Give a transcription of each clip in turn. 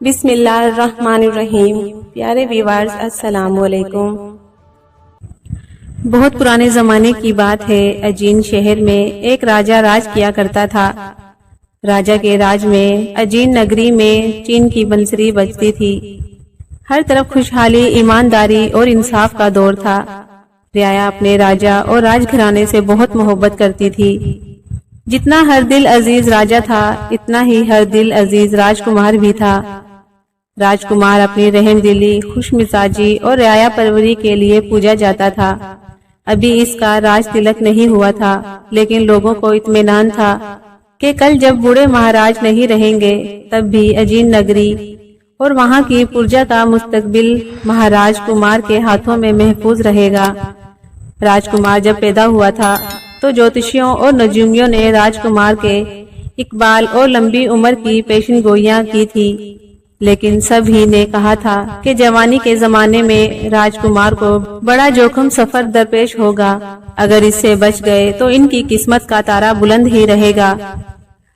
بسم اللہ الرحمن الرحیم۔ پیارے ویوارز السلام علیکم۔ بہت پرانے زمانے کی بات ہے، اجین شہر میں ایک راجہ راج کیا کرتا تھا۔ راجہ کے راج میں اجین نگری میں چین کی بنسری بجتی تھی۔ ہر طرف خوشحالی، ایمانداری اور انصاف کا دور تھا۔ رعایا اپنے راجہ اور راج گھرانے سے بہت محبت کرتی تھی۔ جتنا ہر دل عزیز راجہ تھا، اتنا ہی ہر دل عزیز راجکمار بھی تھا۔ راجکمار اپنی رحم دلی، خوش مزاجی اور رعایا پروری کے لیے پوجا جاتا تھا۔ ابھی اس کا راج تلک نہیں ہوا تھا، لیکن لوگوں کو اطمینان تھا کہ کل جب بوڑھے مہاراج نہیں رہیں گے تب بھی اجین نگری اور وہاں کی پرجا کا مستقبل مہاراج کمار کے ہاتھوں میں محفوظ رہے گا۔ راجکمار جب پیدا ہوا تھا تو جوتشیوں اور نجومیوں نے راجکمار کے اقبال اور لمبی عمر کی پیشن گوئیاں کی تھی، لیکن سب ہی نے کہا تھا کہ جوانی کے زمانے میں راجکمار کو بڑا جوخم سفر درپیش ہوگا۔ اگر اس سے بچ گئے تو ان کی قسمت کا تارا بلند ہی رہے گا۔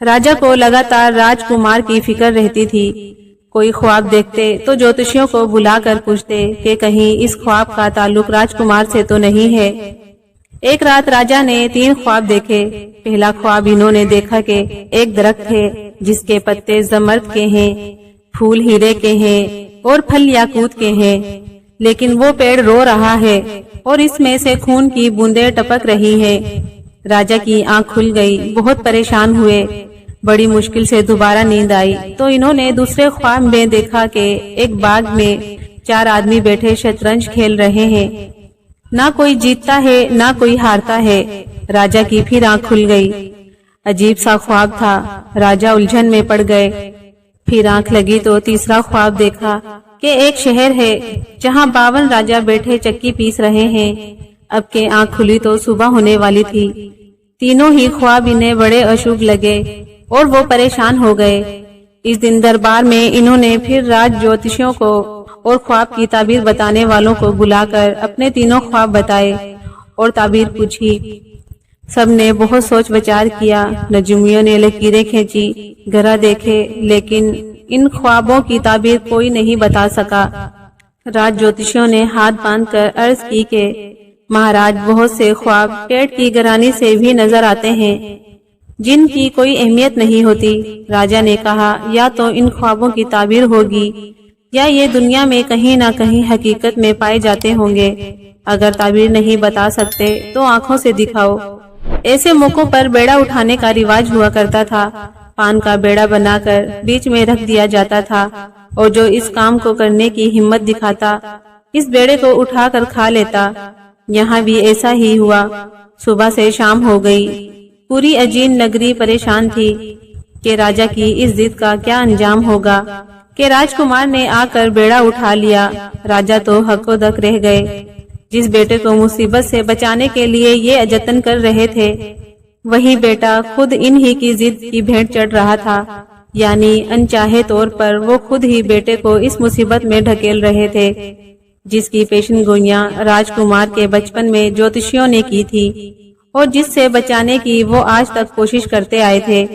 راجہ کو لگاتار راجکمار کی فکر رہتی تھی۔ کوئی خواب دیکھتے تو جوتشیوں کو بلا کر پوچھتے کہ کہیں اس خواب کا تعلق راجکمار سے تو نہیں ہے۔ ایک رات راجہ نے 3 خواب دیکھے۔ پہلا خواب انہوں نے دیکھا کہ ایک درخت ہے جس کے پتے زمرد کے ہیں، پھول ہیرے کے ہیں اور پھل یاقوت کے ہیں، لیکن وہ پیڑ رو رہا ہے اور اس میں سے خون کی بوندیں ٹپک رہی ہیں۔ راجہ کی آنکھ کھل گئی، بہت پریشان ہوئے۔ بڑی مشکل سے دوبارہ نیند آئی تو انہوں نے دوسرے خواب میں دیکھا کہ ایک باغ میں 4 آدمی بیٹھے شطرنج کھیل رہے ہیں۔ نہ کوئی جیتتا ہے نہ کوئی ہارتا ہے۔ راجہ کی پھر آنکھ کھل گئی۔ عجیب سا خواب تھا، راجہ الجھن میں پڑ گئے۔ پھر آنکھ لگی تو تیسرا خواب دیکھا کہ ایک شہر ہے جہاں 52 راجہ بیٹھے چکی پیس رہے ہیں۔ اب کے آنکھ کھلی تو صبح ہونے والی تھی۔ تینوں ہی خواب انہیں بڑے اشوبھ لگے اور وہ پریشان ہو گئے۔ اس دن دربار میں انہوں نے پھر راج جوتشیوں کو اور خواب کی تعبیر بتانے والوں کو بلا کر اپنے تینوں خواب بتائے اور تعبیر پوچھی۔ سب نے بہت سوچ بچار کیا، نجومیوں نے لکیریں کھینچی، گرہ دیکھے، لیکن ان خوابوں کی تعبیر کوئی نہیں بتا سکا۔ راج جوتشیوں نے ہاتھ باندھ کر عرض کی کہ مہاراج، بہت سے خواب پیٹ کی گرانی سے بھی نظر آتے ہیں جن کی کوئی اہمیت نہیں ہوتی۔ راجہ نے کہا، یا تو ان خوابوں کی تعبیر ہوگی یا یہ دنیا میں کہیں نہ کہیں حقیقت میں پائے جاتے ہوں گے۔ اگر تعبیر نہیں بتا سکتے تو آنکھوں سے دکھاؤ۔ ایسے موقعوں پر بیڑا اٹھانے کا رواج ہوا کرتا تھا۔ پان کا بیڑا بنا کر بیچ میں رکھ دیا جاتا تھا اور جو اس کام کو کرنے کی ہمت دکھاتا اس بیڑے کو اٹھا کر کھا لیتا۔ یہاں بھی ایسا ہی ہوا۔ صبح سے شام ہو گئی۔ پوری اجین نگری پریشان تھی کہ راجہ کی اس ضد کا کیا انجام ہوگا کہ راجکمار نے آ کر بیڑا اٹھا لیا۔ راجہ تو حق و دک رہ گئے۔ جس بیٹے کو مصیبت سے بچانے کے لیے یہ جتن کر رہے تھے، وہی بیٹا خود انہی کی ضد کی بھینٹ چڑھ رہا تھا، یعنی انچاہے طور پر وہ خود ہی بیٹے کو اس مصیبت میں ڈھکیل رہے تھے جس کی پیشن گوئیاں راجکمار کے بچپن میں جوتشیوں نے کی تھی اور جس سے بچانے کی وہ آج تک کوشش کرتے آئے تھے۔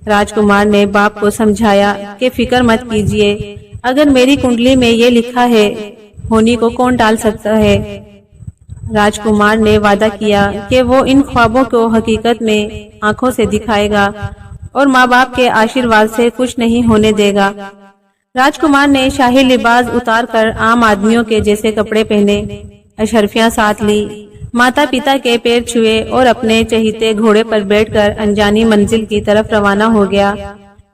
راجکمار نے باپ کو سمجھایا کہ فکر مت کیجیے، اگر میری کنڈلی میں یہ لکھا ہے، ہونی کو کون ٹال سکتا ہے۔ راجکمار نے وعدہ کیا کہ وہ ان خوابوں کو حقیقت میں آنکھوں سے دکھائے گا اور ماں باپ کے آشیرواد سے کچھ نہیں ہونے دے گا۔ راجکمار نے شاہی لباس اتار کر عام آدمیوں کے جیسے کپڑے پہنے، اشرفیاں ساتھ لی، ماتا پتا کے پیر چھوئے اور اپنے چہیتے گھوڑے پر بیٹھ کر انجانی منزل کی طرف روانہ ہو گیا۔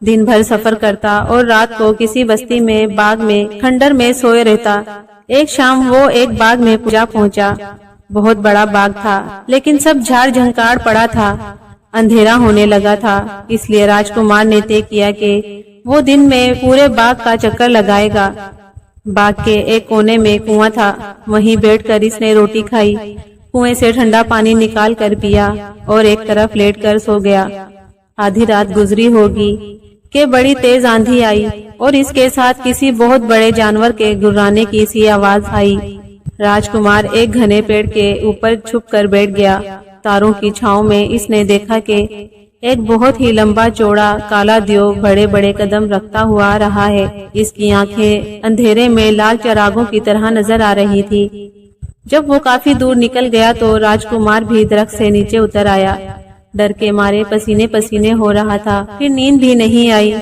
دن بھر سفر کرتا اور رات کو کسی بستی میں باغ میں کھنڈر میں سوئے رہتا۔ ایک شام وہ ایک باغ میں جا پہنچا۔ بہت بڑا باغ تھا لیکن سب جھاڑ جھنکاڑ پڑا تھا۔ اندھیرا ہونے لگا تھا، اس لیے راجکمار نے طے کیا کہ وہ دن میں پورے باغ کا چکر لگائے گا۔ باغ کے ایک کونے میں کنواں تھا، وہیں بیٹھ کر اس نے روٹی کھائی، کنویں سے ٹھنڈا پانی نکال کر پیا اور ایک طرف لیٹ کر سو گیا۔ آدھی رات گزری ہوگی کہ بڑی تیز آندھی آئی اور اس کے ساتھ کسی بہت بڑے جانور کے گھرانے کی سی آواز آئی۔ راجکمار ایک گھنے پیڑ کے اوپر چھپ کر بیٹھ گیا۔ تاروں کی چھاؤں میں اس نے دیکھا کہ ایک بہت ہی لمبا چوڑا کالا دیو بڑے بڑے قدم رکھتا ہوا آ رہا ہے۔ اس کی آنکھیں اندھیرے میں لال چراغوں کی طرح نظر آ رہی تھی۔ جب وہ کافی دور نکل گیا تو راجکمار بھی درخت سے نیچے اتر آیا۔ ڈر کے مارے پسینے پسینے ہو رہا تھا، پھر نیند بھی نہیں آئی۔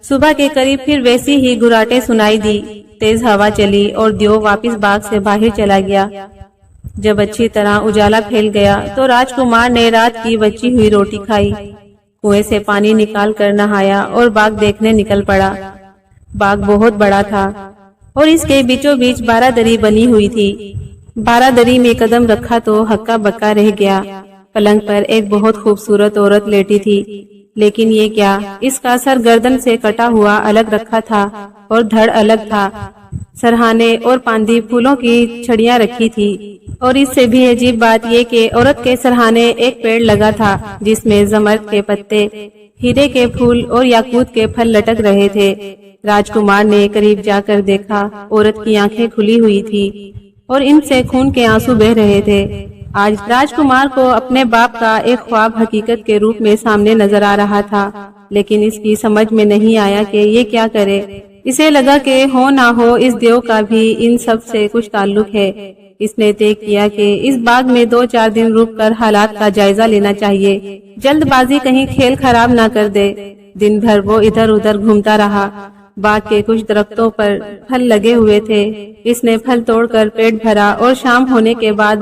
صبح کے قریب پھر ویسی ہی گراٹیں سنائی دی، تیز ہوا چلی اور دیو واپس باغ سے باہر چلا گیا۔ جب اچھی طرح اجالا پھیل گیا تو راجکمار نے رات کی بچی ہوئی روٹی کھائی، کنویں سے پانی نکال کر نہایا اور باغ دیکھنے نکل پڑا۔ باغ بہت بڑا تھا اور اس کے بیچوں بیچ 12 دری بنی ہوئی تھی۔ 12 دری میں قدم رکھا تو ہکا بکا رہ گیا۔ پلنگ پر ایک بہت خوبصورت عورت لیٹی تھی، لیکن یہ کیا، اس کا سر گردن سے کٹا ہوا الگ رکھا تھا اور دھڑ الگ تھا۔ سرہانے اور پاندی پھولوں کی چھڑیاں رکھی تھی، اور اس سے بھی عجیب بات یہ کہ عورت کے سرہانے ایک پیڑ لگا تھا جس میں زمرد کے پتے، ہیرے کے پھول اور یاقوت کے پھل لٹک رہے تھے۔ راجکمار نے قریب جا کر دیکھا، عورت کی آنکھیں کھلی ہوئی تھی اور ان سے خون کے آنسو بہہ رہے تھے۔ آج راجکمار کو اپنے باپ کا ایک خواب حقیقت کے روپ میں سامنے نظر آ رہا تھا، لیکن اس کی سمجھ میں نہیں آیا کہ یہ کیا کرے۔ اسے لگا کہ ہو نہ ہو اس دیو کا بھی ان سب سے کچھ تعلق ہے۔ اس نے طے کیا کہ اس باغ میں 2-4 دن رک کر حالات کا جائزہ لینا چاہیے، جلد بازی کہیں کھیل خراب نہ کر دے۔ دن بھر وہ ادھر ادھر گھومتا رہا۔ باغ کے کچھ درختوں پر پھل لگے ہوئے تھے، اس نے پھل توڑ کر پیٹ بھرا اور شام ہونے کے بعد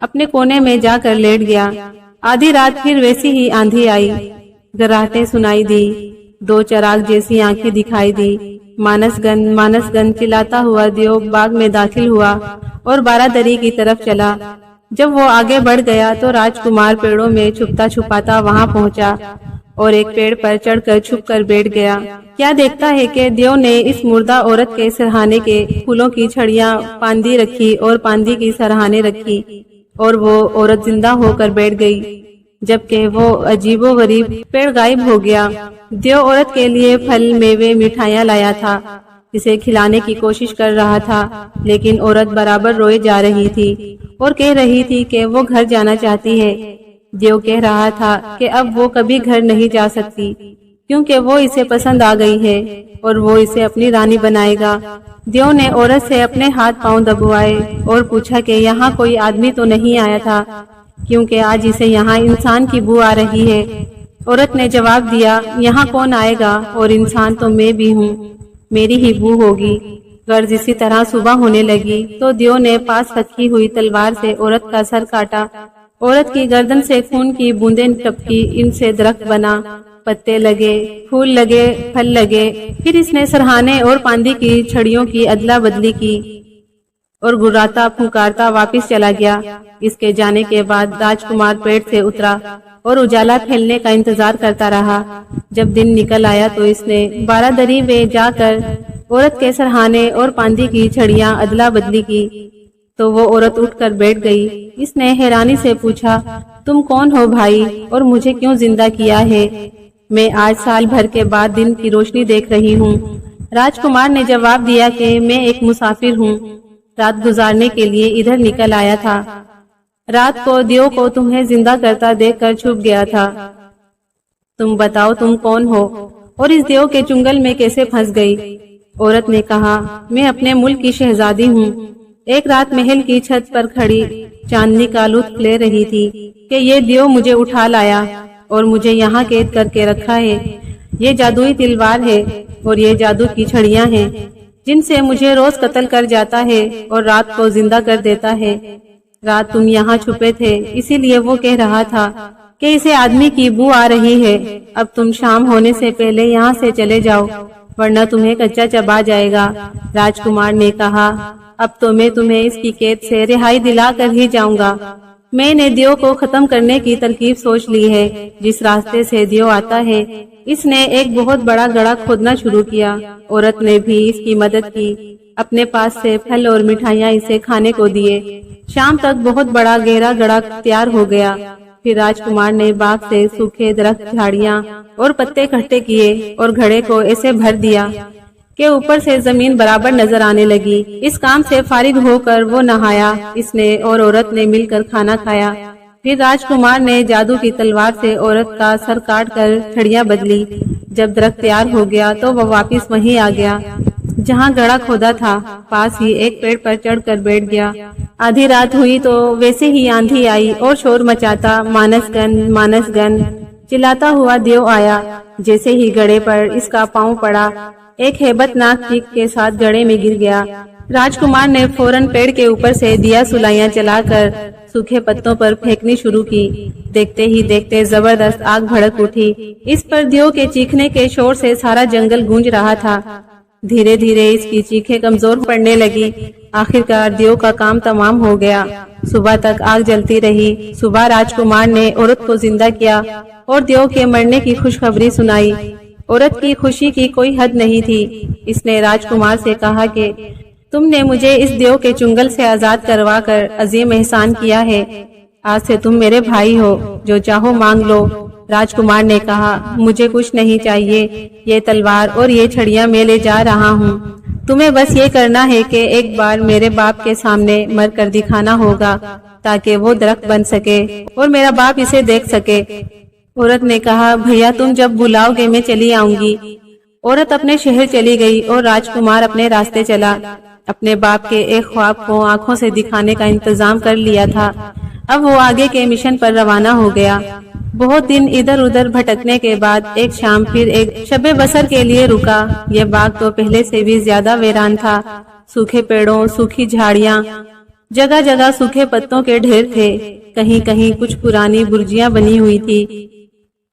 اپنے کونے میں جا کر لیٹ گیا۔ آدھی رات پھر ویسی ہی آندھی آئی، گراٹیں سنائی دی، 2 چراغ جیسی آنکھیں دکھائی دی۔ مانس گن چلاتا ہوا دیو باغ میں داخل ہوا اور 12 دری کی طرف چلا۔ جب وہ آگے بڑھ گیا تو راجکمار پیڑوں میں چھپتا چھپاتا وہاں پہنچا اور ایک پیڑ پر چڑھ کر چھپ کر بیٹھ گیا۔ کیا دیکھتا ہے کہ دیو نے اس مردہ عورت کے سرہانے کے پھولوں کی چھڑیاں پاندی رکھی اور پاندی کی سرہانے رکھی، اور وہ عورت زندہ ہو کر بیٹھ گئی، جبکہ وہ عجیب و غریب پیڑ غائب ہو گیا۔ دیو عورت کے لیے پھل، میوے، مٹھائیاں لایا تھا، اسے کھلانے کی کوشش کر رہا تھا، لیکن عورت برابر روئے جا رہی تھی اور کہہ رہی تھی کہ وہ گھر جانا چاہتی ہے۔ دیو کہہ رہا تھا کہ اب وہ کبھی گھر نہیں جا سکتی، کیونکہ وہ اسے پسند آ گئی ہے اور وہ اسے اپنی رانی بنائے گا۔ دیو نے عورت سے اپنے ہاتھ پاؤں دبوائے اور پوچھا کہ یہاں کوئی آدمی تو نہیں آیا تھا، کیونکہ آج اسے یہاں انسان کی بو آ رہی ہے۔ عورت نے جواب دیا، یہاں کون آئے گا، اور انسان تو میں بھی ہوں، میری ہی بو ہوگی۔ غرض اسی طرح صبح ہونے لگی تو دیو نے پاس رکھی ہوئی تلوار سے عورت کا سر کاٹا۔ عورت کی گردن سے خون کی بوندیں ٹپکی، ان سے درخت بنا، پتے لگے، پھول لگے، پھل لگے۔ پھر اس نے سرہانے اور پاندی کی چھڑیوں کی ادلا بدلی کی اور گراتا پھنکارتا واپس چلا گیا۔ اس کے جانے کے بعد راجکمار پیڑ سے اترا اور اجالا پھیلنے کا انتظار کرتا رہا۔ جب دن نکل آیا تو اس نے 12 دری میں جا کر عورت کے سرہانے اور پاندی کی چھڑیاں ادلا بدلی کی تو وہ عورت اٹھ کر بیٹھ گئی۔ اس نے حیرانی سے پوچھا، تم کون ہو بھائی، اور مجھے کیوں زندہ کیا ہے؟ میں آج سال بھر کے بعد دن کی روشنی دیکھ رہی ہوں۔ راجکمار نے جواب دیا کہ میں ایک مسافر ہوں، رات گزارنے کے لیے ادھر نکل آیا تھا۔ رات کو دیو کو تمہیں زندہ کرتا دیکھ کر چھپ گیا تھا۔ تم بتاؤ تم کون ہو اور اس دیو کے چنگل میں کیسے پھنس گئی؟ عورت نے کہا، میں اپنے ملک کی شہزادی ہوں۔ ایک رات محل کی چھت پر کھڑی چاندنی کا لطف لے رہی تھی کہ یہ دیو مجھے اٹھا لایا اور مجھے یہاں قید کر کے رکھا ہے۔ یہ جادوئی تلوار ہے اور یہ جادو کی چھڑیاں ہیں جن سے مجھے روز قتل کر جاتا ہے اور رات کو زندہ کر دیتا ہے۔ رات تم یہاں چھپے تھے، اسی لیے وہ کہہ رہا تھا کہ اسے آدمی کی بو آ رہی ہے۔ اب تم شام ہونے سے پہلے یہاں سے چلے جاؤ، ورنہ تمہیں کچا چبا جائے گا۔ راجکمار نے کہا، اب تو میں تمہیں اس کی قید سے رہائی دلا کر ہی جاؤں گا۔ میں نے دیو کو ختم کرنے کی ترکیب سوچ لی ہے۔ جس راستے سے دیو آتا ہے اس نے ایک بہت بڑا گڑھا کھودنا شروع کیا۔ عورت نے بھی اس کی مدد کی، اپنے پاس سے پھل اور مٹھائیاں اسے کھانے کو دیے۔ شام تک بہت بڑا گہرا گڑھا تیار ہو گیا۔ پھر راجکمار نے باغ سے سوکھے درخت، جھاڑیاں اور پتے اکٹھے کیے اور گھڑے کو ایسے بھر دیا کہ اوپر سے زمین برابر نظر آنے لگی۔ اس کام سے فارغ ہو کر وہ نہایا۔ اس نے اور عورت نے مل کر کھانا کھایا۔ پھر راجکمار نے جادو کی تلوار سے عورت کا سر کاٹ کر چھڑیاں بدلی۔ جب درخت تیار ہو گیا تو وہ واپس وہیں آ گیا جہاں گڑھا کھودا تھا، پاس ہی ایک پیڑ پر چڑھ کر بیٹھ گیا۔ آدھی رات ہوئی تو ویسے ہی آندھی آئی اور شور مچاتا مانس گن چلاتا ہوا دیو آیا۔ جیسے ہی گڑھے پر اس کا پاؤں پڑا، ایک ہیبت ناک چیخ کے ساتھ گڑھے میں گر گیا۔ راجکمار نے فوراً پیڑ کے اوپر سے دیا سلائیاں چلا کر سوکھے پتوں پر پھینکنی شروع کی۔ دیکھتے ہی دیکھتے زبردست آگ بھڑک اٹھی۔ اس پر دیو کے چیخنے کے شور سے سارا جنگل گونج رہا تھا۔ دھیرے دھیرے اس کی چیخیں کمزور پڑنے لگی۔ آخرکار دیو کا کام تمام ہو گیا۔ صبح تک آگ جلتی رہی۔ صبح راجکمار نے عورت کو زندہ کیا اور دیو کے مرنے کی خوشخبری سنائی۔ عورت کی خوشی کی کوئی حد نہیں تھی۔ اس نے راجکمار سے کہا کہ تم نے مجھے اس دیو کے چنگل سے آزاد کروا کر عظیم احسان کیا ہے۔ آج سے تم میرے بھائی ہو، جو چاہو مانگ لو۔ راجکمار نے کہا مجھے کچھ نہیں چاہیے، یہ تلوار اور یہ چھڑیاں میں لے جا رہا ہوں۔ تمہیں بس یہ کرنا ہے کہ ایک بار میرے باپ کے سامنے مر کر دکھانا ہوگا تاکہ وہ درخت بن سکے اور میرا باپ اسے دیکھ سکے۔ عورت نے کہا بھیا تم جب بلاؤ گے میں چلی آؤں گی۔ عورت اپنے شہر چلی گئی اور راجکمار اپنے راستے چلا۔ اپنے باپ کے ایک خواب کو آنکھوں سے دکھانے کا انتظام کر لیا تھا۔ اب وہ آگے کے مشن پر روانہ ہو گیا۔ بہت دن ادھر ادھر بھٹکنے کے بعد ایک شام پھر ایک شب بسر کے لیے رکا۔ یہ باغ تو پہلے سے بھی زیادہ ویران تھا۔ سوکھے پیڑوں، سوکھی جھاڑیاں، جگہ جگہ سوکھے پتوں کے ڈھیر تھے۔ کہیں کہیں کچھ پرانی برجیاں بنی ہوئی تھی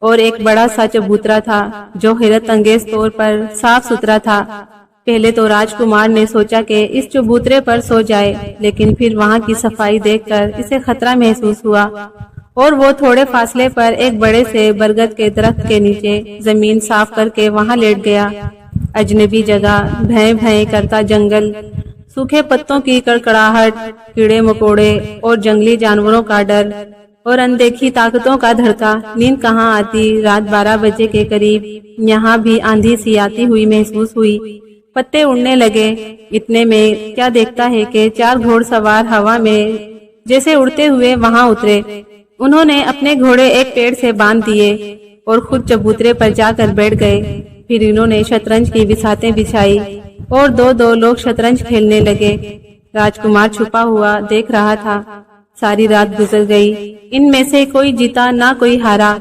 اور ایک بڑا سا چبوترا تھا جو حیرت انگیز طور پر صاف ستھرا تھا۔ پہلے تو راجکمار نے سوچا کہ اس چبوترے پر سو جائے، لیکن پھر وہاں کی صفائی دیکھ کر اسے خطرہ محسوس ہوا اور وہ تھوڑے فاصلے پر ایک بڑے سے برگد کے درخت کے نیچے زمین صاف کر کے وہاں لیٹ گیا۔ اجنبی جگہ، بھیں بھیں کرتا جنگل، سوکھے پتوں کی کڑکڑاہٹ، کیڑے مکوڑے اور جنگلی جانوروں کا ڈر اور اندیکھی طاقتوں کا دھڑکا۔ نیند کہاں آتی۔ رات 12 بجے کے قریب یہاں بھی آندھی سی آتی ہوئی محسوس ہوئی۔ پتے اڑنے لگے۔ اتنے میں کیا دیکھتا ہے کہ 4 گھوڑ سوار ہوا میں جیسے اڑتے ہوئے وہاں اترے۔ انہوں نے اپنے گھوڑے ایک پیڑ سے باندھ دیے اور خود چبوترے پر جا کر بیٹھ گئے۔ پھر انہوں نے شطرنج کی بساتیں بچھائی اور دو لوگ شطرنج کھیلنے لگے۔ راجکمار چھپا ہوا دیکھ رہا تھا۔ ساری رات گزر گئی، ان میں سے کوئی جیتا نہ کوئی ہارا۔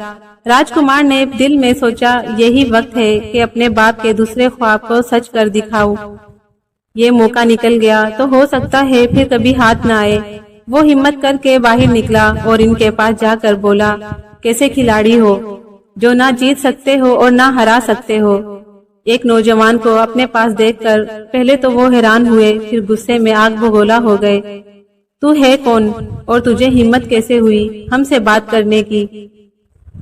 راجکمار نے دل میں سوچا یہی وقت ہے کہ اپنے باپ کے دوسرے خواب کو سچ کر دکھاؤں۔ یہ موقع نکل گیا تو ہو سکتا ہے پھر کبھی ہاتھ نہ آئے۔ وہ ہمت کر کے باہر نکلا اور ان کے پاس جا کر بولا کیسے کھلاڑی ہو جو نہ جیت سکتے ہو اور نہ ہرا سکتے ہو۔ ایک نوجوان کو اپنے پاس دیکھ کر پہلے تو وہ حیران ہوئے، پھر غصے میں آگ بگولا ہو گئے۔ تو ہے کون اور تجھے ہمت کیسے ہوئی ہم سے بات کرنے کی؟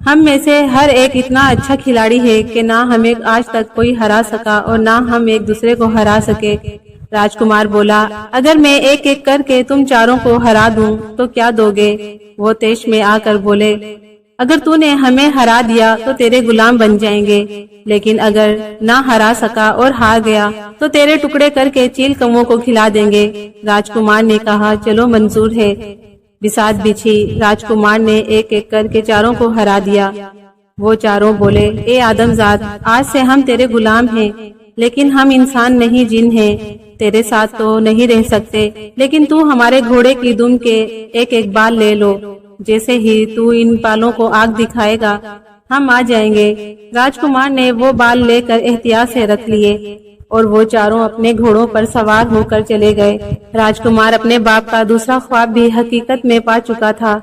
ہم میں سے ہر ایک اتنا اچھا کھلاڑی ہے کہ نہ ہمیں آج تک کوئی ہرا سکا اور نہ ہم ایک دوسرے کو ہرا سکے۔ راجکمار بولا اگر میں ایک ایک کر کے تم چاروں کو ہرا دوں تو کیا دو گے؟ وہ تیش میں آ کر بولے اگر تو نے ہمیں ہرا دیا تو تیرے غلام بن جائیں گے، لیکن اگر نہ ہرا سکا اور ہار گیا تو تیرے ٹکڑے کر کے چیل کموں کو کھلا دیں گے۔ راجکمار نے کہا چلو منظور ہے۔ بسات بچھی، راجکمار نے ایک ایک کر کے چاروں کو ہرا دیا۔ وہ چاروں بولے اے آدم زاد، آج سے ہم تیرے غلام ہیں، لیکن ہم انسان نہیں جن ہیں۔ تیرے ساتھ تو نہیں رہ سکتے، لیکن تو ہمارے گھوڑے کی دم کے ایک ایک بال لے لو۔ جیسے ہی تو ان بالوں کو آگ دکھائے گا ہم آ جائیں گے۔ راجکمار نے وہ بال لے کر احتیاط سے رکھ لیے اور وہ چاروں اپنے گھوڑوں پر سوار ہو کر چلے گئے۔ راجکمار اپنے باپ کا دوسرا خواب بھی حقیقت میں پا چکا تھا،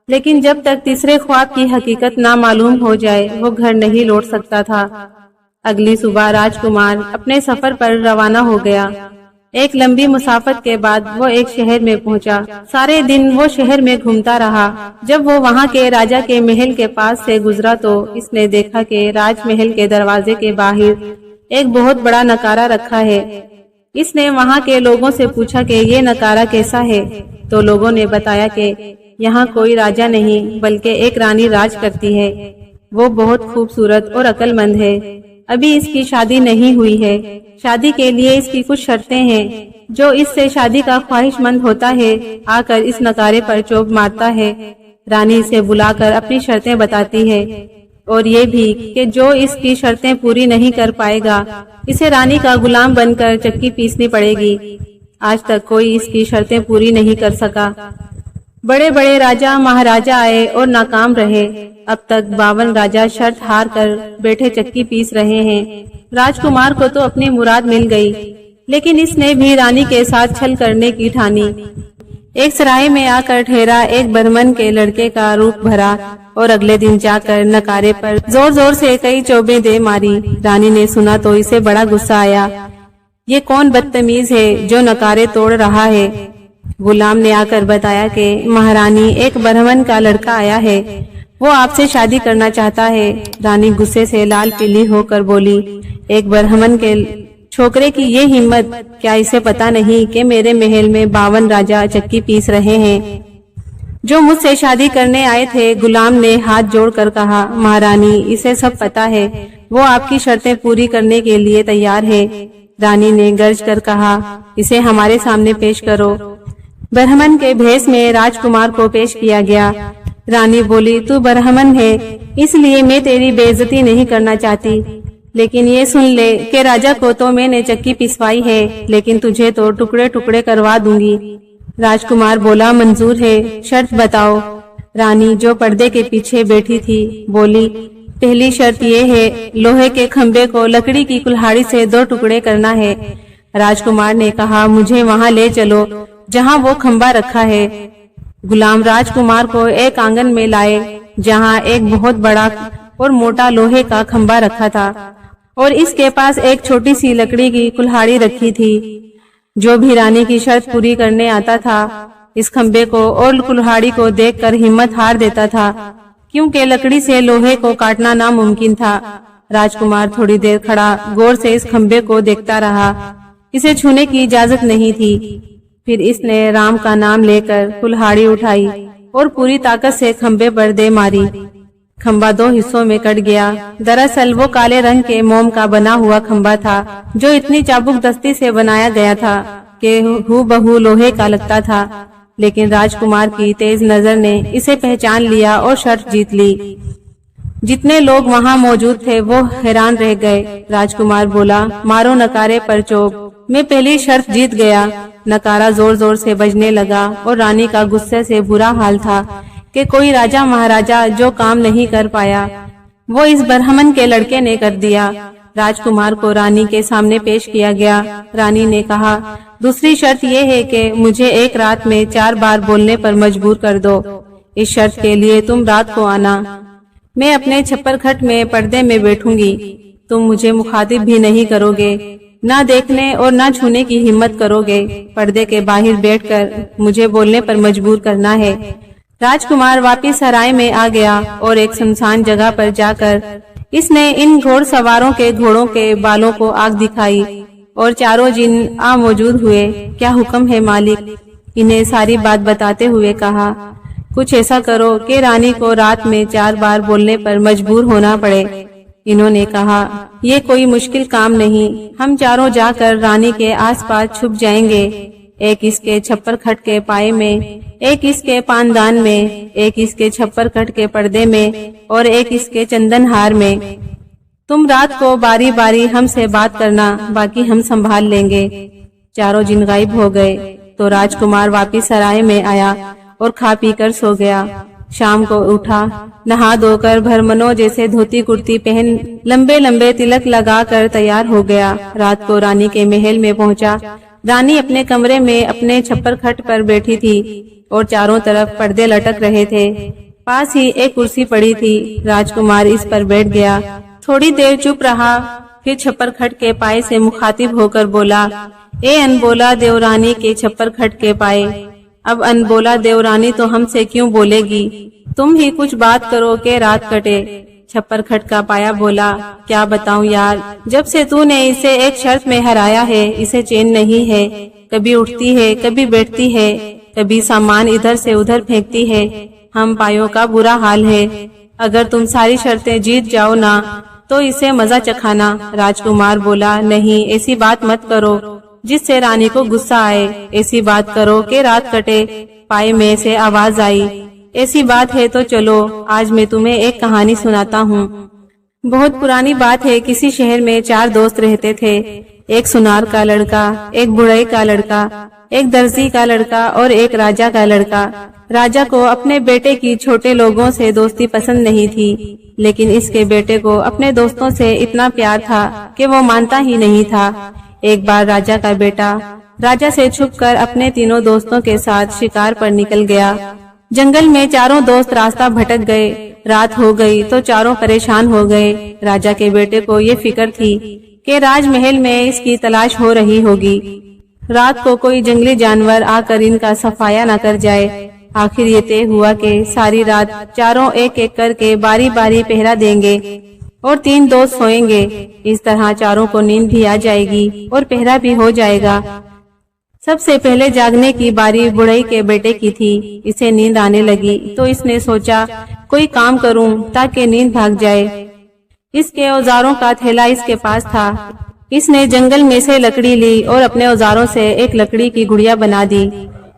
لیکن جب تک تیسرے خواب کی حقیقت نہ معلوم ہو جائے وہ گھر نہیں لوٹ سکتا تھا۔ اگلی صبح راجکمار اپنے سفر پر روانہ ہو گیا۔ ایک لمبی مسافت کے بعد وہ ایک شہر میں پہنچا۔ سارے دن وہ شہر میں گھومتا رہا۔ جب وہ وہاں کے راجا کے محل کے پاس سے گزرا تو اس نے دیکھا کہ راج محل کے دروازے کے باہر ایک بہت بڑا نکارہ رکھا ہے۔ اس نے وہاں کے لوگوں سے پوچھا کہ یہ نکارہ کیسا ہے، تو لوگوں نے بتایا کہ یہاں کوئی راجا نہیں بلکہ ایک رانی راج کرتی ہے۔ وہ بہت خوبصورت اور عقل مند ہے۔ ابھی اس کی شادی نہیں ہوئی ہے۔ شادی کے لیے اس کی کچھ شرطیں ہیں۔ جو اس سے شادی کا خواہش مند ہوتا ہے آ کر اس نکارے پر چوب مارتا ہے۔ رانی اسے بلا کر اپنی شرطیں بتاتی ہے اور یہ بھی کہ جو اس کی شرطیں پوری نہیں کر پائے گا اسے رانی کا غلام بن کر چکی پیسنی پڑے گی۔ آج تک کوئی اس کی شرطیں پوری نہیں کر سکا۔ بڑے بڑے راجا مہاراجا آئے اور ناکام رہے۔ اب تک 52 راجا شرط ہار کر بیٹھے چکی پیس رہے ہیں۔ راجکمار کو تو اپنی مراد مل گئی، لیکن اس نے بھی رانی کے ساتھ چھل کرنے کی ٹھانی۔ ایک سرائے میں آ کر ٹھہرا، ایک برہمن کے لڑکے کا روپ بھرا اور اگلے دن جا کر نکارے پر زور زور سے کئی چوبیں دے ماری۔ رانی نے سنا تو اسے بڑا غصہ آیا۔ یہ کون بدتمیز ہے جو نکارے توڑ رہا ہے؟ غلام نے آ کر بتایا کہ مہارانی ایک برہمن کا لڑکا آیا ہے، وہ آپ سے شادی کرنا چاہتا ہے۔ رانی غصے سے لال پیلی ہو کر بولی، ایک برہمن کے چھوکرے کی یہ ہمت! کیا اسے پتا نہیں کہ میرے محل میں 52 راجا چکی پیس رہے ہیں جو مجھ سے شادی کرنے آئے تھے؟ غلام نے ہاتھ جوڑ کر کہا، مہارانی اسے سب پتا ہے، وہ آپ کی شرطیں پوری کرنے کے لیے تیار ہے۔ رانی نے گرج کر کہا، اسے ہمارے سامنے پیش کرو۔ برہمن کے بھیس میں راجکمار کو پیش کیا گیا۔ رانی بولی، تو برہمن ہے اس لیے میں تیری بے عزتی نہیں کرنا چاہتی، لیکن یہ سن لے کہ راجا کو تو میں نے چکی پسوائی ہے، لیکن تجھے تو ٹکڑے ٹکڑے کروا دوں گی۔ راجکمار بولا، منظور ہے، شرط بتاؤ۔ رانی جو پردے کے پیچھے بیٹھی تھی بولی، پہلی شرط یہ ہے، لوہے کے کھمبے کو لکڑی کی کلہاڑی سے 2 ٹکڑے کرنا ہے۔ راجکمار نے کہا، مجھے وہاں لے چلو جہاں وہ کھمبا رکھا ہے۔ غلام راجکمار کو ایک آنگن میں لائے جہاں ایک بہت بڑا اور موٹا لوہے کا کھمبا رکھا تھا اور اس کے پاس ایک چھوٹی سی لکڑی کی کلہاڑی رکھی تھی۔ جو بھی رانی کی شرط پوری کرنے آتا تھا اس کھمبے کو اور کلہاڑی کو دیکھ کر ہمت ہار دیتا تھا، کیونکہ لکڑی سے لوہے کو کاٹنا ناممکن تھا۔ راجکمار تھوڑی دیر کھڑا غور سے اس کھمبے کو دیکھتا رہا، اسے چھونے کی اجازت نہیں تھی۔ پھر اس نے رام کا نام لے کر کلہاڑی اٹھائی اور پوری طاقت سے کھمبے پر دے ماری۔ کھمبا 2 حصوں میں کٹ گیا۔ دراصل وہ کالے رنگ کے موم کا بنا ہوا کھمبا تھا جو اتنی چابک دستی سے بنایا گیا تھا کہ ہو بہو لوہے کا لگتا تھا، لیکن راجکمار کی تیز نظر نے اسے پہچان لیا اور شرط جیت لی۔ جتنے لوگ وہاں موجود تھے وہ حیران رہ گئے۔ راجکمار بولا، مارو نکارے پر چوب، میں پہلی شرط جیت گیا۔ نکارا زور زور سے بجنے لگا اور رانی کا غصے سے برا حال تھا کہ کوئی راجا مہاراجا جو کام نہیں کر پایا وہ اس برہمن کے لڑکے نے کر دیا۔ راجکمار کو رانی کے سامنے پیش کیا گیا۔ رانی نے کہا، دوسری شرط یہ ہے کہ مجھے ایک رات میں 4 بار بولنے پر مجبور کر دو۔ اس شرط کے لیے تم رات کو آنا، میں اپنے چھپر کھٹ میں پردے میں بیٹھوں گی، تم مجھے مخاطب بھی نہیں کرو گے، نہ دیکھنے اور نہ چھونے کی ہمت کرو گے، پردے کے باہر بیٹھ کر مجھے بولنے پر مجبور کرنا ہے۔ راجکمار واپس سرائے میں آ گیا اور ایک سنسان جگہ پر جا کر اس نے ان گھوڑ سواروں کے گھوڑوں کے بالوں کو آگ دکھائی اور چاروں جن آ موجود ہوئے۔ کیا حکم ہے مالک؟ انہیں ساری بات بتاتے ہوئے کہا، کچھ ایسا کرو کہ رانی کو رات میں 4 بار بولنے پر مجبور ہونا پڑے۔ انہوں نے کہا، یہ کوئی مشکل کام نہیں، ہم چاروں جا کر رانی کے آس پاس چھپ جائیں گے، ایک اس کے چھپر کھٹ کے پائے میں، ایک اس کے پاندان میں، ایک اس کے چھپر کھٹ کے پردے میں اور ایک اس کے چندن ہار میں۔ تم رات کو باری باری ہم سے بات کرنا، باقی ہم سنبھال لیں گے۔ چاروں جن غائب ہو گئے تو راجکمار واپس سرائے میں آیا اور کھا پی کر سو گیا۔ شام کو اٹھا، نہا دھو کر برہمنوں جیسے دھوتی کرتی پہن لمبے لمبے تلک لگا کر تیار ہو گیا۔ رات کو رانی کے محل میں پہنچا۔ رانی اپنے کمرے میں اپنے چھپر کھٹ پر بیٹھی تھی اور چاروں طرف پردے لٹک رہے تھے۔ پاس ہی ایک کرسی پڑی تھی، راجکمار اس پر بیٹھ گیا، تھوڑی دیر چپ رہا، پھر چھپر کھٹ کے پائے سے مخاطب ہو کر بولا، اے انبولا دیورانی کے چھپر کھٹ کے پائے، اب انبولا دیورانی تو ہم سے کیوں بولے گی؟ تم ہی کچھ بات کرو کہ رات کٹے۔ چھپر کھٹ کا پایا بولا، کیا بتاؤں یار، جب سے تو نے اسے ایک شرط میں ہرایا ہے اسے چین نہیں ہے، کبھی اٹھتی ہے، کبھی بیٹھتی ہے، کبھی سامان ادھر سے ادھر پھینکتی ہے، ہم پایوں کا برا حال ہے۔ اگر تم ساری شرطیں جیت جاؤ نا تو اسے مزہ چکھانا۔ راجکمار بولا، نہیں ایسی بات مت کرو جس سے رانی کو غصہ آئے، ایسی بات کرو کہ رات کٹے۔ پائے میں سے آواز آئی، ایسی بات ہے تو چلو آج میں تمہیں ایک کہانی سناتا ہوں۔ بہت پرانی بات ہے، کسی شہر میں 4 دوست رہتے تھے، ایک سنار کا لڑکا، ایک بڑھئی کا لڑکا، ایک درزی کا لڑکا اور ایک راجا کا لڑکا۔ راجا کو اپنے بیٹے کی چھوٹے لوگوں سے دوستی پسند نہیں تھی، لیکن اس کے بیٹے کو اپنے دوستوں سے اتنا پیار تھا کہ وہ مانتا ہی نہیں تھا۔ ایک بار راجا کا بیٹا راجا سے چھپ کر اپنے تینوں دوستوں کے ساتھ شکار پر نکل گیا۔ جنگل میں چاروں دوست راستہ بھٹک گئے، رات ہو گئی تو چاروں پریشان ہو گئے۔ راجا کے بیٹے کو یہ فکر تھی کہ راج محل میں اس کی تلاش ہو رہی ہوگی، رات کو کوئی جنگلی جانور آ کر ان کا صفایا نہ کر جائے۔ آخر یہ طے ہوا کہ ساری رات چاروں ایک ایک کر کے باری باری پہرا دیں گے اور 3 دوست سوئیں گے۔ اس طرح چاروں کو نیند بھی آ جائے گی اور پہرا بھی ہو جائے گا۔ سب سے پہلے جاگنے کی باری بڑھئی کے بیٹے کی تھی۔ اسے نیند آنے لگی تو اس نے سوچا کوئی کام کروں تاکہ نیند بھاگ جائے۔ اس کے اوزاروں کا تھیلا اس کے پاس تھا۔ اس نے جنگل میں سے لکڑی لی اور اپنے اوزاروں سے ایک لکڑی کی گڑیا بنا دی۔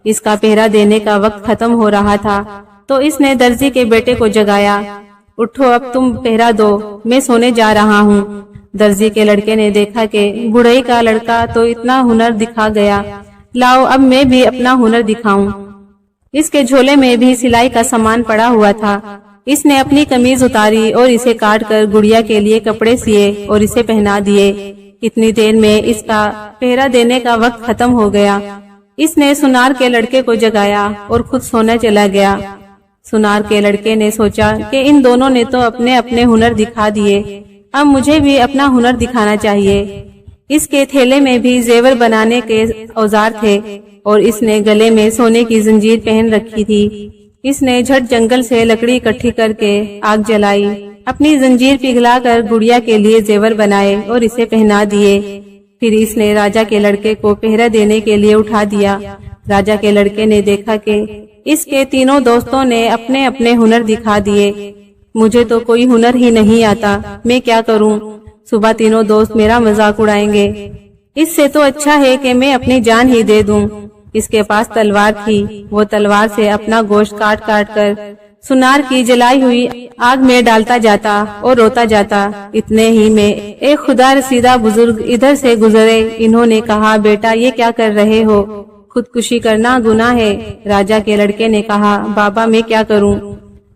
اس کا پہرا دینے کا وقت ختم ہو رہا تھا تو اس نے درزی کے بیٹے کو جگایا۔ اٹھو، اب تم پہرا دو، میں سونے جا رہا ہوں۔ درزی کے لڑکے نے دیکھا کہ بڑھئی کا لڑکا تو اتنا ہنر دکھا گیا، لاؤ اب میں بھی اپنا ہنر دکھاؤں۔ اس کے جھولے میں بھی سلائی کا سامان پڑا ہوا تھا۔ اس نے اپنی قمیض اتاری اور اسے کاٹ کر گڑیا کے لیے کپڑے سیے اور اسے پہنا دیے۔ اتنی دیر میں اس کا پہرا دینے کا وقت ختم ہو گیا۔ اس نے سنار کے لڑکے کو جگایا اور خود سونے چلا گیا۔ سنار کے لڑکے نے سوچا کہ ان دونوں نے تو اپنے اپنے ہنر دکھا دیے، اب مجھے بھی اپنا ہنر دکھانا چاہیے۔ اس کے تھیلے میں بھی زیور بنانے کے اوزار تھے اور اس نے گلے میں سونے کی زنجیر پہن رکھی تھی۔ اس نے جھٹ جنگل سے لکڑی اکٹھی کر کے آگ جلائی، اپنی زنجیر پگھلا کر گڑیا کے لیے زیور بنائے اور اسے پہنا دیے۔ پھر اس نے راجا کے لڑکے کو پہرا دینے کے لیے اٹھا دیا۔ راجا کے لڑکے نے دیکھا کہ اس کے تینوں دوستوں نے اپنے اپنے ہنر دکھا دیے۔ مجھے تو کوئی ہنر ہی نہیں آتا، میں کیا کروں؟ صبح تینوں دوست میرا مذاق اڑائیں گے، اس سے تو اچھا ہے کہ میں اپنی جان ہی دے دوں۔ اس کے پاس تلوار تھی، وہ تلوار سے اپنا گوشت کاٹ کاٹ کر سنار کی جلائی ہوئی آگ میں ڈالتا جاتا اور روتا جاتا۔ اتنے ہی میں ایک خدا رسیدہ بزرگ ادھر سے گزرے۔ انہوں نے کہا، بیٹا یہ کیا کر رہے ہو؟ خودکشی کرنا گناہ ہے۔ راجا کے لڑکے نے کہا، بابا میں کیا کروں؟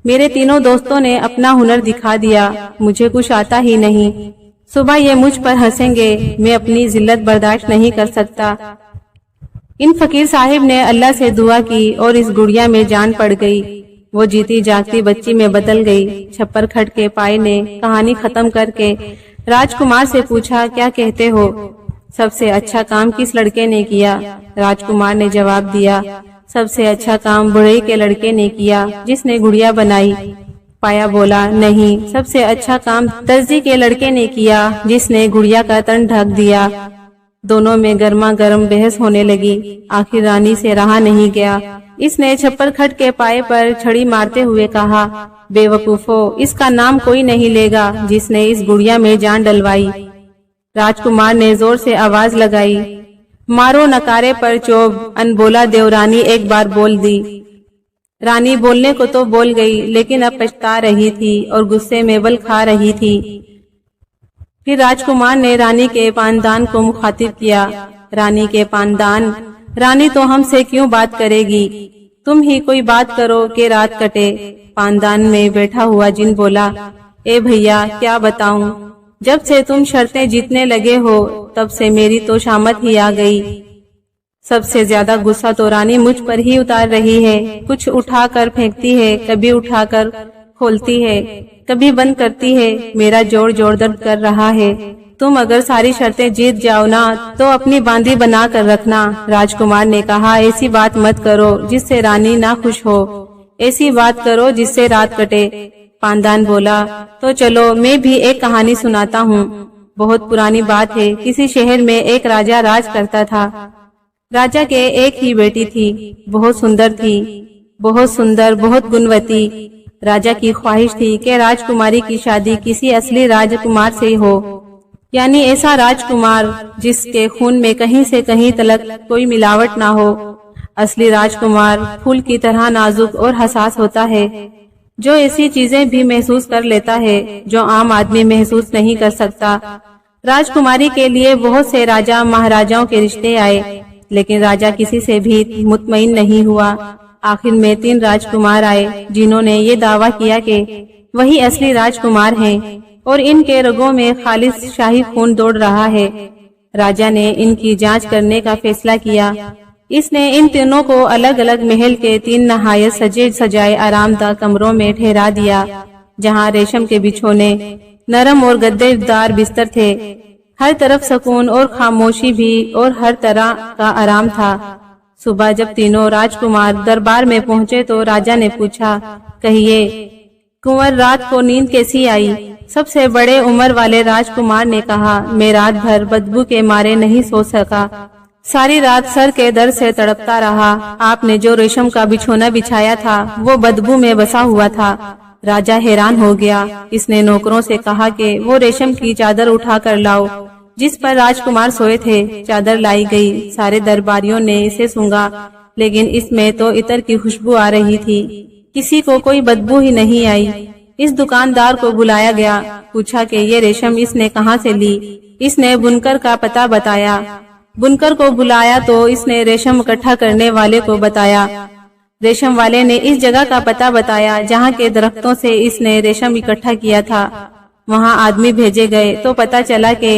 میرے تینوں دوستوں نے اپنا ہنر دکھا دیا، مجھے کچھ آتا ہی نہیں۔ صبح یہ مجھ پر ہنسیں گے، میں اپنی ذلت برداشت نہیں کر سکتا۔ ان فقیر صاحب نے اللہ سے دعا کی اور اس گڑیا میں جان پڑ گئی۔ وہ جیتی جاگتی بچی میں بدل گئی۔ چھپر کھٹ کے پائے نے کہانی ختم کر کے راجکمار سے پوچھا، کیا کہتے ہو؟ سب سے اچھا کام کس لڑکے نے کیا؟ راجکمار نے جواب دیا، سب سے اچھا کام بڑھئی کے لڑکے نے کیا جس نے گڑیا بنائی۔ پایا بولا، نہیں، سب سے اچھا کام درزی کے لڑکے نے کیا جس نے گڑیا کا تن ڈھک دیا۔ دونوں میں گرما گرم بحث ہونے لگی۔ آخر رانی سے رہا نہیں گیا، اس نے چھپر کھٹ کے پائے پر چھڑی مارتے ہوئے کہا، بے وقوفو، اس کا نام کوئی نہیں لے گا جس نے اس گڑیا میں جان ڈلوائی۔ راجکمار نے زور سے آواز لگائی، مارو نکارے پر چوب۔ ان بولا دیورانی ایک بار بول دی۔ رانی بولنے کو تو بول گئی لیکن اب پچھتا رہی تھی اور غصے میں بل کھا رہی تھی۔ پھر راجکمار نے رانی کے پاندان کو مخاطب کیا، رانی کے پاندان، رانی تو ہم سے کیوں بات کرے گی؟ تم ہی کوئی بات کرو کہ رات کٹے۔ پاندان میں بیٹھا ہوا جن بولا، اے بھیا کیا بتاؤں، جب سے تم شرطیں جیتنے لگے ہو تب سے میری تو شامت ہی آ گئی۔ سب سے زیادہ غصہ تو رانی مجھ پر ہی اتار رہی ہے، کچھ اٹھا کر پھینکتی ہے، کبھی اٹھا کر کھولتی ہے، کبھی بند کرتی ہے، میرا جوڑ جوڑ درد کر رہا ہے۔ تم اگر ساری شرطیں جیت جاؤ نا تو اپنی باندی بنا کر رکھنا۔ راجکمار نے کہا، ایسی بات مت کرو جس سے رانی نہ خوش ہو، ایسی بات کرو جس سے رات کٹے۔ پاندان بولا، تو چلو میں بھی ایک کہانی سناتا ہوں۔ بہت پرانی بات ہے، کسی شہر میں ایک راجا راج کرتا تھا۔ راجا کے ایک ہی بیٹی تھی، بہت سندر تھی، بہت سندر، بہت گنوتی۔ راجا کی خواہش تھی کہ راجکماری کی شادی کسی اصلی راجکمار سے ہو، یعنی ایسا راجکمار جس کے خون میں کہیں سے کہیں تلک کوئی ملاوٹ نہ ہو۔ اصلی راجکمار پھول کی طرح نازک اور حساس ہوتا ہے، جو ایسی چیزیں بھی محسوس کر لیتا ہے جو عام آدمی محسوس نہیں کر سکتا۔ راجکماری کے لیے بہت سے راجا مہاراجاؤں کے رشتے آئے، لیکن راجا کسی سے بھی مطمئن نہیں ہوا۔ آخر میں 3 راجکمار آئے جنہوں نے یہ دعویٰ کیا کہ وہی اصلی راجکمار ہیں اور ان کے رگوں میں خالص شاہی خون دوڑ رہا ہے۔ راجا نے ان کی جانچ کرنے کا فیصلہ کیا۔ اس نے ان تینوں کو الگ الگ محل کے 3 نہایت سجے سجائے آرام دہ کمروں میں ٹھہرا دیا، جہاں ریشم کے بچھونے، نرم اور گدے دار بستر تھے۔ ہر طرف سکون اور خاموشی بھی اور ہر طرح کا آرام تھا۔ صبح جب تینوں راجکمار دربار میں پہنچے تو راجا نے پوچھا، کہیے کنور رات کو نیند کیسی آئی؟ سب سے بڑے عمر والے راجکمار نے کہا، میں رات بھر بدبو کے مارے نہیں سو سکا، ساری رات سر کے درد سے تڑپتا رہا۔ آپ نے جو ریشم کا بچھونا بچھایا تھا وہ بدبو میں بسا ہوا تھا۔ راجا حیران ہو گیا۔ اس نے نوکروں سے کہا کہ وہ ریشم کی چادر اٹھا کر لاؤ جس پر راجکمار سوئے تھے۔ چادر لائی گئی، سارے درباریوں نے اسے سونگا، لیکن اس میں تو عطر کی خوشبو آ رہی تھی، کسی کو کوئی بدبو ہی نہیں آئی۔ اس دکاندار کو بلایا گیا، پوچھا کہ یہ ریشم اس نے کہاں سے لی؟ اس نے بنکر کا پتہ بتایا۔ بنکر کو بلایا تو اس نے ریشم اکٹھا کرنے والے کو بتایا۔ ریشم والے نے اس جگہ کا پتہ بتایا جہاں کے درختوں سے اس نے ریشم اکٹھا کیا تھا۔ وہاں آدمی بھیجے گئے تو پتہ چلا کہ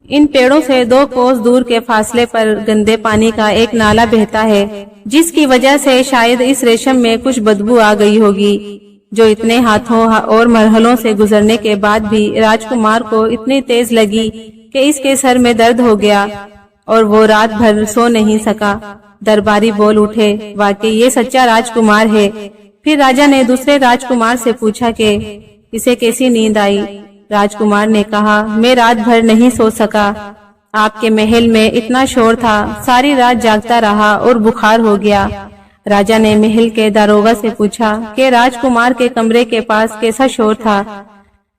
ان پیڑوں سے 2 کوس دور کے فاصلے پر گندے پانی کا ایک نالا بہتا ہے، جس کی وجہ سے شاید اس ریشم میں کچھ بدبو آ گئی ہوگی، جو اتنے ہاتھوں اور مرحلوں سے گزرنے کے بعد بھی راجکمار کو اتنی تیز لگی کہ اس کے سر میں درد ہو گیا اور وہ رات بھر سو نہیں سکا۔ درباری بول اٹھے، واقعی یہ سچا راجکمار ہے۔ پھر راجا نے دوسرے راجکمار سے پوچھا کہ اسے کیسی نیند آئی؟ راجکمار نے کہا، میں رات بھر نہیں سو سکا، آپ کے محل میں اتنا شور تھا، ساری رات جاگتا رہا اور بخار ہو گیا۔ راجا نے محل کے داروغہ سے پوچھا کہ راجکمار کے کمرے کے پاس کیسا شور تھا؟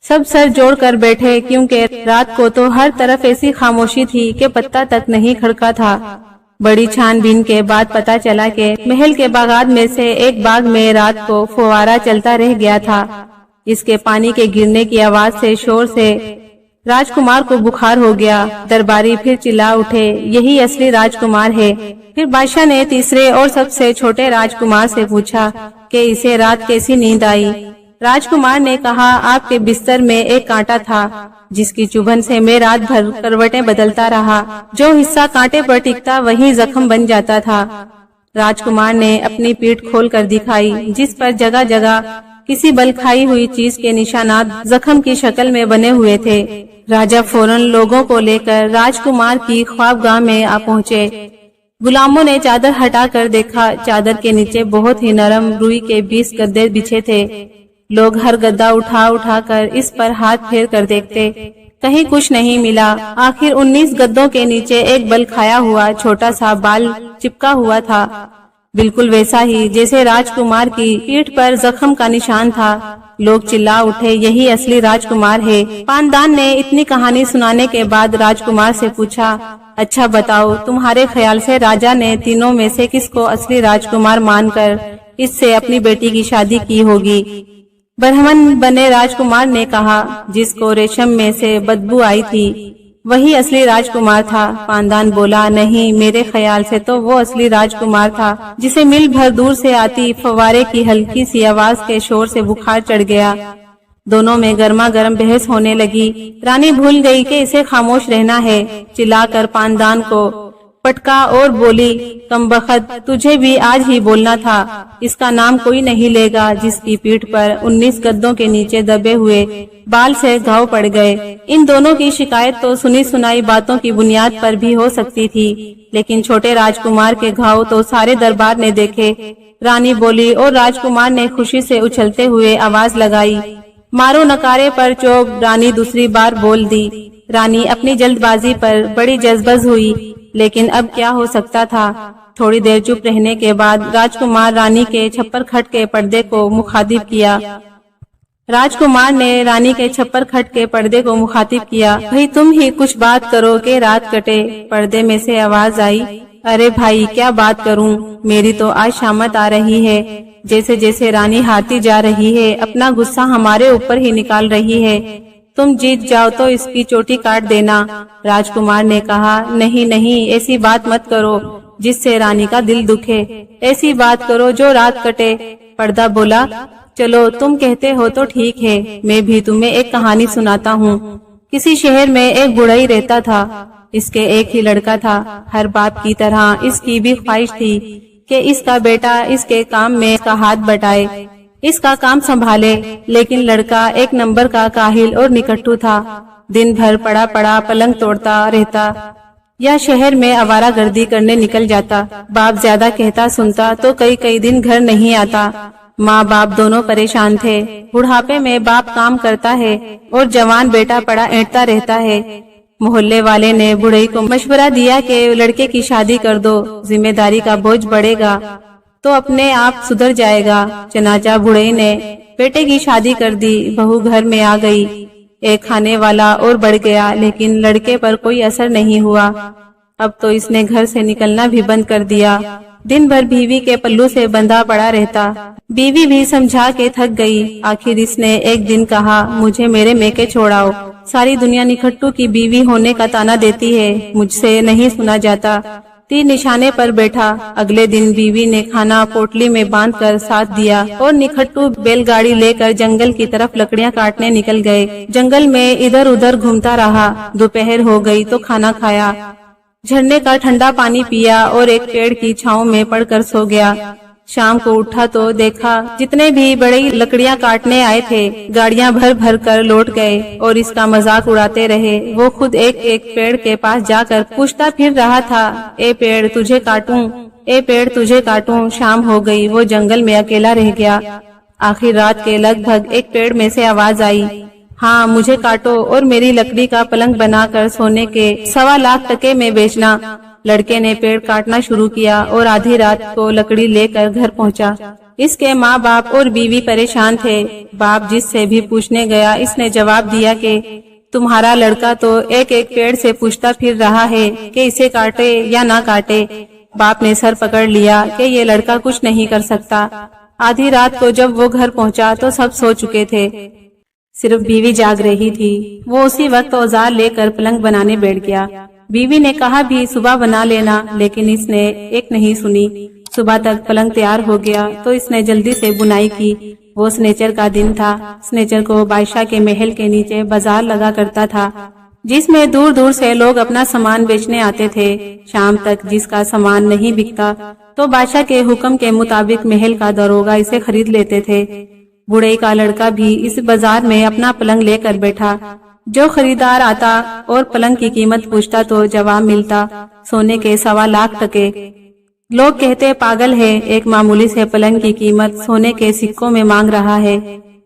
سب سر جوڑ کر بیٹھے، کیونکہ رات کو تو ہر طرف ایسی خاموشی تھی کہ پتہ تک نہیں کھڑکا تھا۔ بڑی چھان بین کے بعد پتا چلا کہ محل کے باغات میں سے ایک باغ میں رات کو فوارہ چلتا رہ گیا تھا۔ اس کے پانی کے گرنے کی آواز سے، شور سے راجکمار کو بخار ہو گیا۔ درباری پھر چلا اٹھے، یہی اصلی راجکمار ہے۔ پھر بادشاہ نے تیسرے اور سب سے چھوٹے راجکمار سے پوچھا کہ اسے رات کیسی نیند آئی؟ راجکمار نے کہا، آپ کے بستر میں ایک کانٹا تھا جس کی چبھن سے میں رات بھر کروٹیں بدلتا رہا، جو حصہ کانٹے پر ٹکتا وہی زخم بن جاتا تھا۔ راجکمار نے اپنی پیٹھ کھول کر دکھائی، جس پر جگہ جگہ کسی بل کھائی ہوئی چیز کے نشانات زخم کی شکل میں بنے ہوئے تھے۔ راجا فوراً لوگوں کو لے کر راجکمار کی خوابگاہ میں آ پہنچے۔ غلاموں نے چادر ہٹا کر دیکھا، چادر کے نیچے بہت ہی نرم روئی کے 20 گدے بچھے تھے۔ لوگ ہر گدا اٹھا اٹھا کر اس پر ہاتھ پھیر کر دیکھتے، کہیں کچھ نہیں ملا۔ آخر 19 گدوں کے نیچے ایک بل کھایا ہوا چھوٹا سا بال چپکا ہوا تھا، بالکل ویسا ہی جیسے راجکمار کی پیٹھ پر زخم کا نشان تھا۔ لوگ چلا اٹھے، یہی اصلی راجکمار ہے۔ پاندان نے اتنی کہانی سنانے کے بعد راجکمار سے پوچھا، اچھا بتاؤ، تمہارے خیال سے راجا نے تینوں میں سے کس کو اصلی راجکمار مان کر اس سے اپنی بیٹی کی شادی کی ہوگی؟ برہمن بنے راجکمار نے کہا، جس کو ریشم میں سے بدبو آئی تھی وہی اصلی راجکمار تھا۔ پاندان بولا، نہیں، میرے خیال سے تو وہ اصلی راجکمار تھا جسے میل بھر دور سے آتی فوارے کی ہلکی سی آواز کے شور سے بخار چڑھ گیا۔ دونوں میں گرما گرم بحث ہونے لگی۔ رانی بھول گئی کہ اسے خاموش رہنا ہے، چلا کر پاندان کو پٹکا اور بولی، کمبخت، تجھے بھی آج ہی بولنا تھا، اس کا نام کوئی نہیں لے گا جس کی پیٹھ پر 19 گدوں کے نیچے دبے ہوئے بال سے گھاؤ پڑ گئے۔ ان دونوں کی شکایت تو سنی سنائی باتوں کی بنیاد پر بھی ہو سکتی تھی، لیکن چھوٹے راجکمار کے گھاؤ تو سارے دربار نے دیکھے۔ رانی بولی اور راجکمار نے خوشی سے اچھلتے ہوئے آواز لگائی، مارو نکارے پر چوب۔ رانی دوسری بار بول دی۔ رانی اپنی جلد بازی پر بڑی جذبز ہوئی، لیکن اب کیا ہو سکتا تھا؟ تھوڑی دیر چپ رہنے کے بعد راجکمار رانی کے چھپر کھٹ کے پردے کو مخاطب کیا۔ راجکمار نے رانی کے چھپر کھٹ کے پردے کو مخاطب کیا، بھئی تم ہی کچھ بات کرو کہ رات کٹے۔ پردے میں سے آواز آئی، ارے بھائی کیا بات کروں، میری تو آج شامت آ رہی ہے، جیسے جیسے رانی ہارتی جا رہی ہے اپنا غصہ ہمارے اوپر ہی نکال رہی ہے، تم جیت جاؤ تو اس کی چوٹی کاٹ دینا۔ راجکمار نے کہا نہیں نہیں، ایسی بات مت کرو جس سے رانی کا دل دکھے، ایسی بات کرو جو رات کٹے۔ پردہ بولا چلو تم کہتے ہو تو ٹھیک ہے، میں بھی تمہیں ایک کہانی سناتا ہوں۔ کسی شہر میں ایک بڑھئی رہتا تھا، اس کے ایک ہی لڑکا تھا۔ ہر باپ کی طرح اس کی بھی خواہش تھی کہ اس کا بیٹا اس کے کام میں اس کا ہاتھ بٹائے، اس کا کام سنبھالے، لیکن لڑکا ایک نمبر کا کاہل اور نکٹو تھا، دن بھر پڑا پڑا پلنگ توڑتا رہتا یا شہر میں آوارہ گردی کرنے نکل جاتا۔ باپ زیادہ کہتا سنتا تو کئی دن گھر نہیں آتا۔ ماں باپ دونوں پریشان تھے۔ بڑھاپے میں باپ کام کرتا ہے اور جوان بیٹا پڑا اینٹتا رہتا ہے۔ محلے والے نے بڑھئی کو مشورہ دیا کہ لڑکے کی شادی کر دو، ذمہ داری کا بوجھ بڑھے گا تو اپنے آپ سدھر جائے گا۔ چنانچہ بڑھئی نے بیٹے کی شادی کر دی۔ بہو گھر میں آ گئی، ایک کھانے والا اور بڑھ گیا، لیکن لڑکے پر کوئی اثر نہیں ہوا۔ اب تو اس نے گھر سے نکلنا بھی بند کر دیا، دن بھر بیوی کے پلو سے بندھا پڑا رہتا۔ بیوی بھی سمجھا کے تھک گئی۔ آخر اس نے ایک دن کہا مجھے میرے میکے چھوڑاؤ، ساری دنیا نکھٹو کی بیوی ہونے کا تانا دیتی ہے، مجھ سے نہیں سنا جاتا۔ تیر نشانے پر بیٹھا۔ اگلے دن بیوی نے کھانا پوٹلی میں باندھ کر ساتھ دیا اور نکھٹو بیل گاڑی لے کر جنگل کی طرف لکڑیاں کاٹنے نکل گئے۔ جنگل میں ادھر ادھر گھومتا رہا۔ دوپہر ہو گئی تو کھانا کھایا، جھرنے کا ٹھنڈا پانی پیا اور ایک پیڑ کی چھاؤں میں پڑ کر سو گیا۔ شام کو اٹھا تو دیکھا جتنے بھی بڑے لکڑیاں کاٹنے آئے تھے گاڑیاں بھر بھر کر لوٹ گئے اور اس کا مذاق اڑاتے رہے۔ وہ خود ایک ایک پیڑ کے پاس جا کر پوچھتا پھر رہا تھا، اے پیڑ تجھے کاٹوں، اے پیڑ تجھے کاٹوں۔ شام ہو گئی، وہ جنگل میں اکیلا رہ گیا۔ آخر رات کے لگ بھگ ایک پیڑ میں سے آواز آئی، ہاں مجھے کاٹو اور میری لکڑی کا پلنگ بنا کر سونے کے 1.25 لاکھ ٹکے میں بیچنا۔ لڑکے نے پیڑ کاٹنا شروع کیا اور آدھی رات کو لکڑی لے کر گھر پہنچا۔ اس کے ماں باپ اور بیوی پریشان تھے۔ باپ جس سے بھی پوچھنے گیا اس نے جواب دیا کہ تمہارا لڑکا تو ایک ایک پیڑ سے پوچھتا پھر رہا ہے کہ اسے کاٹے یا نہ کاٹے۔ باپ نے سر پکڑ لیا کہ یہ لڑکا کچھ نہیں کر سکتا۔ آدھی رات کو جب وہ گھر پہنچا تو سب سو چکے تھے، صرف بیوی جاگ رہی تھی۔ وہ اسی وقت اوزار لے کر پلنگ بنانے بیٹھ گیا۔ بیوی نے کہا بھی صبح بنا لینا، لیکن اس نے ایک نہیں سنی۔ صبح تک پلنگ تیار ہو گیا تو اس نے جلدی سے بنائی کی۔ وہ سنیچر کا دن تھا۔ سنیچر کو بادشاہ کے محل کے نیچے بازار لگا کرتا تھا، جس میں دور دور سے لوگ اپنا سامان بیچنے آتے تھے۔ شام تک جس کا سامان نہیں بکتا تو بادشاہ کے حکم کے مطابق محل کا داروغہ اسے خرید لیتے تھے۔ بڑھئی کا لڑکا بھی اس بازار میں اپنا پلنگ لے کر بیٹھا۔ جو خریدار آتا اور پلنگ کی قیمت پوچھتا تو جواب ملتا سونے کے 1.25 لاکھ ٹکے۔ لوگ کہتے پاگل ہے، ایک معمولی سے پلنگ کی قیمت سونے کے سکوں میں مانگ رہا ہے۔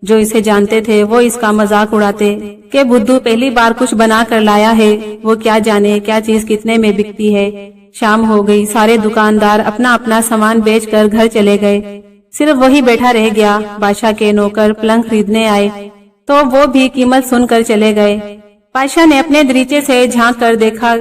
جو اسے جانتے تھے وہ اس کا مذاق اڑاتے کہ بدھو پہلی بار کچھ بنا کر لایا ہے، وہ کیا جانے کیا چیز کتنے میں بکتی ہے۔ شام ہو گئی، سارے دکاندار اپنا اپنا سامان بیچ کر گھر چلے گئے، صرف وہی بیٹھا رہ گیا۔ بادشاہ کے نوکر پلنگ خریدنے آئے تو وہ بھی قیمت سن کر چلے گئے۔ بادشاہ نے اپنے دریچے سے جھانک کر دیکھا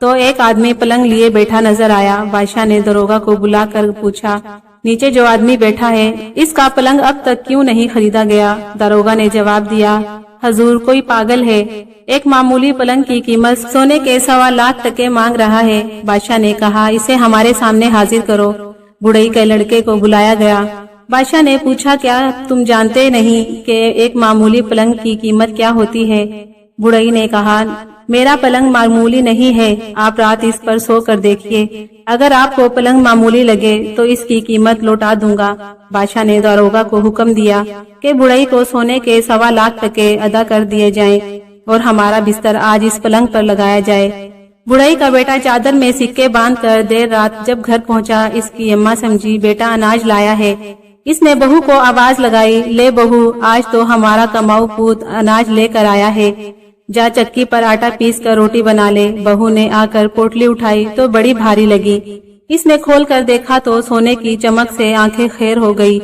تو ایک آدمی پلنگ لیے بیٹھا نظر آیا۔ بادشاہ نے داروغہ کو بلا کر پوچھا، نیچے جو آدمی بیٹھا ہے اس کا پلنگ اب تک کیوں نہیں خریدا گیا؟ داروغہ نے جواب دیا، حضور کوئی پاگل ہے، ایک معمولی پلنگ کی قیمت سونے کے 1.25 لاکھ ٹکے مانگ رہا ہے۔ بادشاہ نے کہا، اسے ہمارے سامنے حاضر کرو۔ بڑھئی کے لڑکے کو بلایا گیا۔ بادشاہ نے پوچھا، کیا تم جانتے نہیں کہ ایک معمولی پلنگ کی قیمت کیا ہوتی ہے؟ بڑھئی نے کہا، میرا پلنگ معمولی نہیں ہے، آپ رات اس پر سو کر دیکھیے، اگر آپ کو پلنگ معمولی لگے تو اس کی قیمت لوٹا دوں گا۔ بادشاہ نے داروغہ کو حکم دیا کہ بڑھئی کو سونے کے 1.25 لاکھ ٹکے ادا کر دیے جائیں اور ہمارا بستر آج اس پلنگ پر لگایا جائے۔ بڑھئی کا بیٹا چادر میں سکے باندھ کر دیر رات جب گھر پہنچا، اس کی اماں سمجھی بیٹا اناج لایا ہے۔ اس نے بہو کو آواز لگائی، لے بہو، آج تو ہمارا کماؤ پوت اناج لے کر آیا ہے، جا چکی پر آٹا پیس کر روٹی بنا لے۔ بہو نے آ کر پوٹلی اٹھائی تو بڑی بھاری لگی۔ اس نے کھول کر دیکھا تو سونے کی چمک سے آنکھیں خیر ہو گئی۔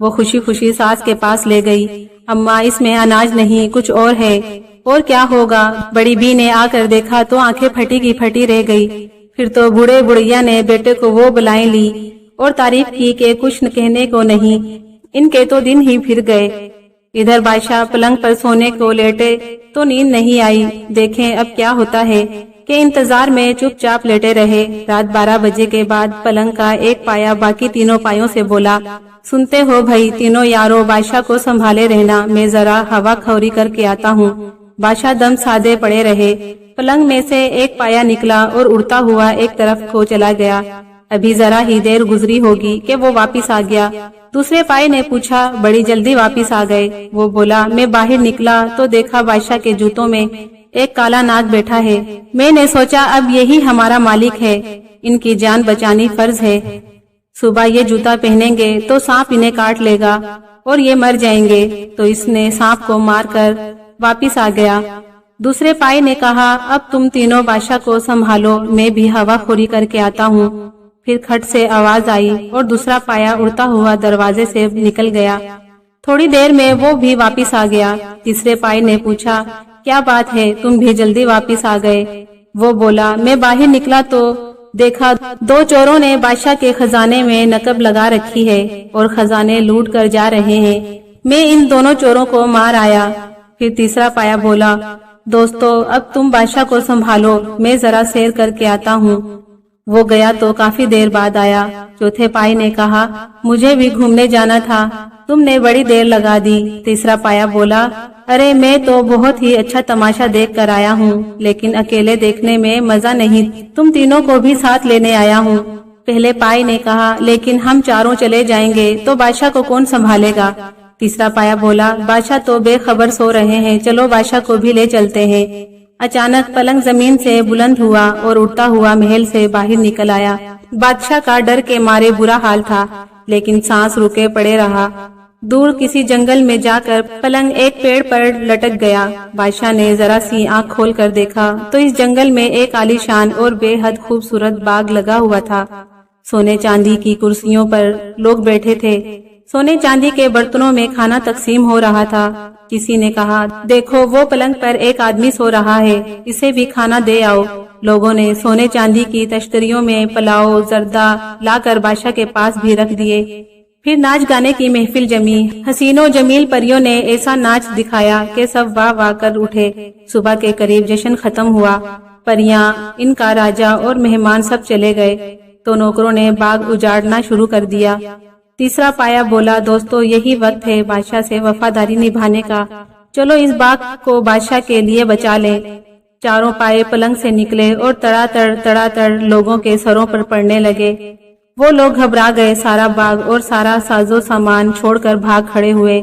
وہ خوشی خوشی ساس کے پاس لے گئی، اماں اس میں اناج نہیں کچھ اور ہے۔ اور کیا ہوگا؟ بڑی بی نے آ کر دیکھا تو آنکھیں پھٹی کی پھٹی رہ گئی۔ پھر تو بوڑھے بڑھیا نے بیٹے کو وہ بلائیں لی اور تعریف کی کہ کچھ کہنے کو نہیں، ان کے تو دن ہی پھر گئے۔ ادھر بادشاہ پلنگ پر سونے کو لیٹے تو نیند نہیں آئی۔ دیکھیں اب کیا ہوتا ہے کہ انتظار میں چپ چاپ لیٹے رہے۔ رات 12 بجے کے بعد پلنگ کا ایک پایا باقی تینوں پایوں سے بولا، سنتے ہو بھائی تینوں یارو، بادشاہ کو سنبھالے رہنا، میں ذرا ہوا خوری کر کے آتا ہوں۔ بادشاہ دم سادے پڑے رہے۔ پلنگ میں سے ایک پایا نکلا اور اڑتا ہوا ایک طرف کو چلا گیا۔ ابھی ذرا ہی دیر گزری ہوگی کہ وہ واپس آ گیا۔ دوسرے پائے نے پوچھا، بڑی جلدی واپس آ گئے؟ وہ بولا، میں باہر نکلا تو دیکھا بادشاہ کے جوتوں میں ایک کالا ناگ بیٹھا ہے۔ میں نے سوچا اب یہی ہمارا مالک ہے، ان کی جان بچانی فرض ہے۔ صبح یہ جوتا پہنیں گے تو سانپ انہیں کاٹ لے گا اور یہ مر جائیں گے۔ تو اس نے سانپ کو مار کر واپس آ گیا۔ دوسرے پائے نے کہا، اب تم تینوں بادشاہ کو سنبھالو، میں بھی ہوا خوری کر کے آتا ہوں۔ پھر کھٹ سے آواز آئی اور دوسرا پایا اڑتا ہوا دروازے سے نکل گیا۔ تھوڑی دیر میں وہ بھی واپس آ گیا۔ تیسرے پائے نے پوچھا، کیا بات ہے تم بھی جلدی واپس آ گئے؟ وہ بولا، میں باہر نکلا تو دیکھا 2 چوروں نے بادشاہ کے خزانے میں نقب لگا رکھی ہے اور خزانے لوٹ کر جا رہے ہیں۔ میں ان دونوں چوروں کو مار آیا۔ پھر تیسرا پایا بولا، دوستو اب تم بادشاہ کو سنبھالو، میں ذرا سیر کر کے آتا ہوں۔ وہ گیا تو کافی دیر بعد آیا۔ چوتھے پائے نے کہا، مجھے بھی گھومنے جانا تھا، تم نے بڑی دیر لگا دی۔ تیسرا پایا بولا، ارے میں تو بہت ہی اچھا تماشا دیکھ کر آیا ہوں، لیکن اکیلے دیکھنے میں مزہ نہیں، تم تینوں کو بھی ساتھ لینے آیا ہوں۔ پہلے پائے نے کہا، لیکن ہم چاروں چلے جائیں گے تو بادشاہ کو کون سنبھالے گا؟ تیسرا پایا بولا، بادشاہ تو بے خبر سو رہے ہیں، چلو بادشاہ کو بھی لے چلتے ہیں۔ اچانک پلنگ زمین سے بلند ہوا اور اڑتا ہوا محل سے باہر نکل آیا۔ بادشاہ کا ڈر کے مارے برا حال تھا، لیکن سانس روکے پڑے رہا۔ دور کسی جنگل میں جا کر پلنگ ایک پیڑ پر لٹک گیا۔ بادشاہ نے ذرا سی آنکھ کھول کر دیکھا تو اس جنگل میں ایک عالیشان اور بے حد خوبصورت باغ لگا ہوا تھا۔ سونے چاندی کی کرسیوں پر لوگ بیٹھے تھے، سونے چاندی کے برتنوں میں کھانا تقسیم ہو رہا تھا۔ کسی نے کہا، دیکھو وہ پلنگ پر ایک آدمی سو رہا ہے، اسے بھی کھانا دے آؤ۔ لوگوں نے سونے چاندی کی تشتریوں میں پلاؤ زردہ لا کر بادشاہ کے پاس بھی رکھ دیے۔ پھر ناچ گانے کی محفل جمی۔ حسین و جمیل پریوں نے ایسا ناچ دکھایا کہ سب واہ واہ کر اٹھے۔ صبح کے قریب جشن ختم ہوا۔ پریاں، ان کا راجا اور مہمان سب چلے گئے تو نوکروں نے باغ اجاڑنا شروع کر دیا۔ تیسرا پایا بولا، دوستو یہی وقت ہے بادشاہ سے وفاداری نبھانے کا، چلو اس باغ کو بادشاہ کے لیے بچا لیں۔ چاروں پائے پلنگ سے نکلے اور تڑا تڑ لوگوں کے سروں پر پڑنے لگے۔ وہ لوگ گھبرا گئے، سارا باغ اور سارا سازو سامان چھوڑ کر بھاگ کھڑے ہوئے۔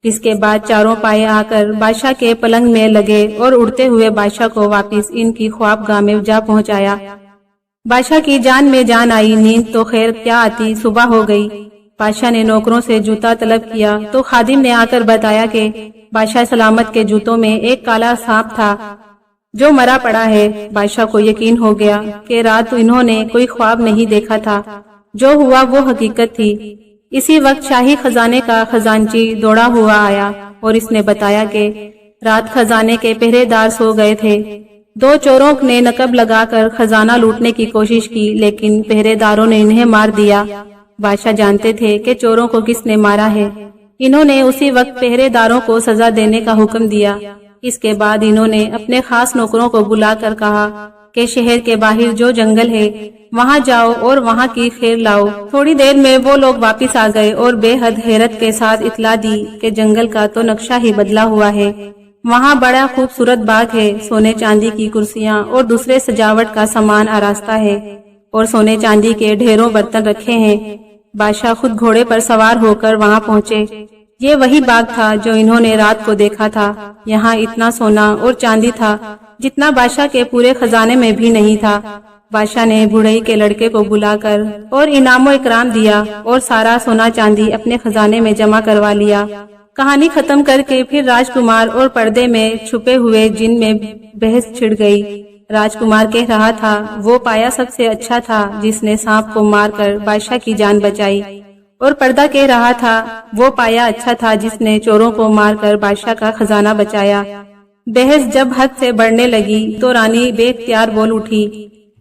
اس کے بعد چاروں پائے آ کر بادشاہ کے پلنگ میں لگے اور اڑتے ہوئے بادشاہ کو واپس ان کی خوابگاہ میں جا پہنچایا۔ بادشاہ کی جان میں جان آئی، نیند تو خیر کیا آتی، صبح ہو گئی۔ بادشاہ نے نوکروں سے جوتا طلب کیا تو خادم نے آ کر بتایا کہ بادشاہ سلامت کے جوتوں میں ایک کالا سانپ تھا جو مرا پڑا ہے۔ بادشاہ کو یقین ہو گیا کہ رات انہوں نے کوئی خواب نہیں دیکھا تھا، جو ہوا وہ حقیقت تھی۔ اسی وقت شاہی خزانے کا خزانچی دوڑا ہوا آیا اور اس نے بتایا کہ رات خزانے کے پہرے دار سو گئے تھے۔ 2 چوروں نے نقب لگا کر خزانہ لوٹنے کی کوشش کی، لیکن پہرے داروں نے انہیں مار دیا۔ بادشاہ جانتے تھے کہ چوروں کو کس نے مارا ہے۔ انہوں نے اسی وقت پہرے داروں کو سزا دینے کا حکم دیا۔ اس کے بعد انہوں نے اپنے خاص نوکروں کو بلا کر کہا کہ شہر کے باہر جو جنگل ہے وہاں جاؤ اور وہاں کی خیر لاؤ۔ تھوڑی دیر میں وہ لوگ واپس آ گئے اور بے حد حیرت کے ساتھ اطلاع دی کہ جنگل کا تو نقشہ ہی بدلا ہوا ہے، وہاں بڑا خوبصورت باغ ہے، سونے چاندی کی کرسیاں اور دوسرے سجاوٹ کا سامان آراستہ ہے اور سونے چاندی کے ڈھیروں برتن رکھے ہیں۔ بادشاہ خود گھوڑے پر سوار ہو کر وہاں پہنچے۔ یہ وہی باغ تھا جو انہوں نے رات کو دیکھا تھا۔ یہاں اتنا سونا اور چاندی تھا جتنا بادشاہ کے پورے خزانے میں بھی نہیں تھا۔ بادشاہ نے بڑھئی کے لڑکے کو بلا کر اور انعام و اکرام دیا اور سارا سونا چاندی اپنے خزانے میں جمع کروا لیا۔ کہانی ختم کر کے پھر راجکمار اور پردے میں چھپے ہوئے جن میں بحث چھڑ گئی۔ راجکمار کہہ رہا تھا، وہ پایا سب سے اچھا تھا جس نے سانپ کو مار کر بادشاہ کی جان بچائی، اور پردہ کہہ رہا تھا وہ پایا اچھا تھا جس نے چوروں کو مار کر بادشاہ کا خزانہ بچایا۔ بحث جب حد سے بڑھنے لگی تو رانی بے اختیار بول اٹھی،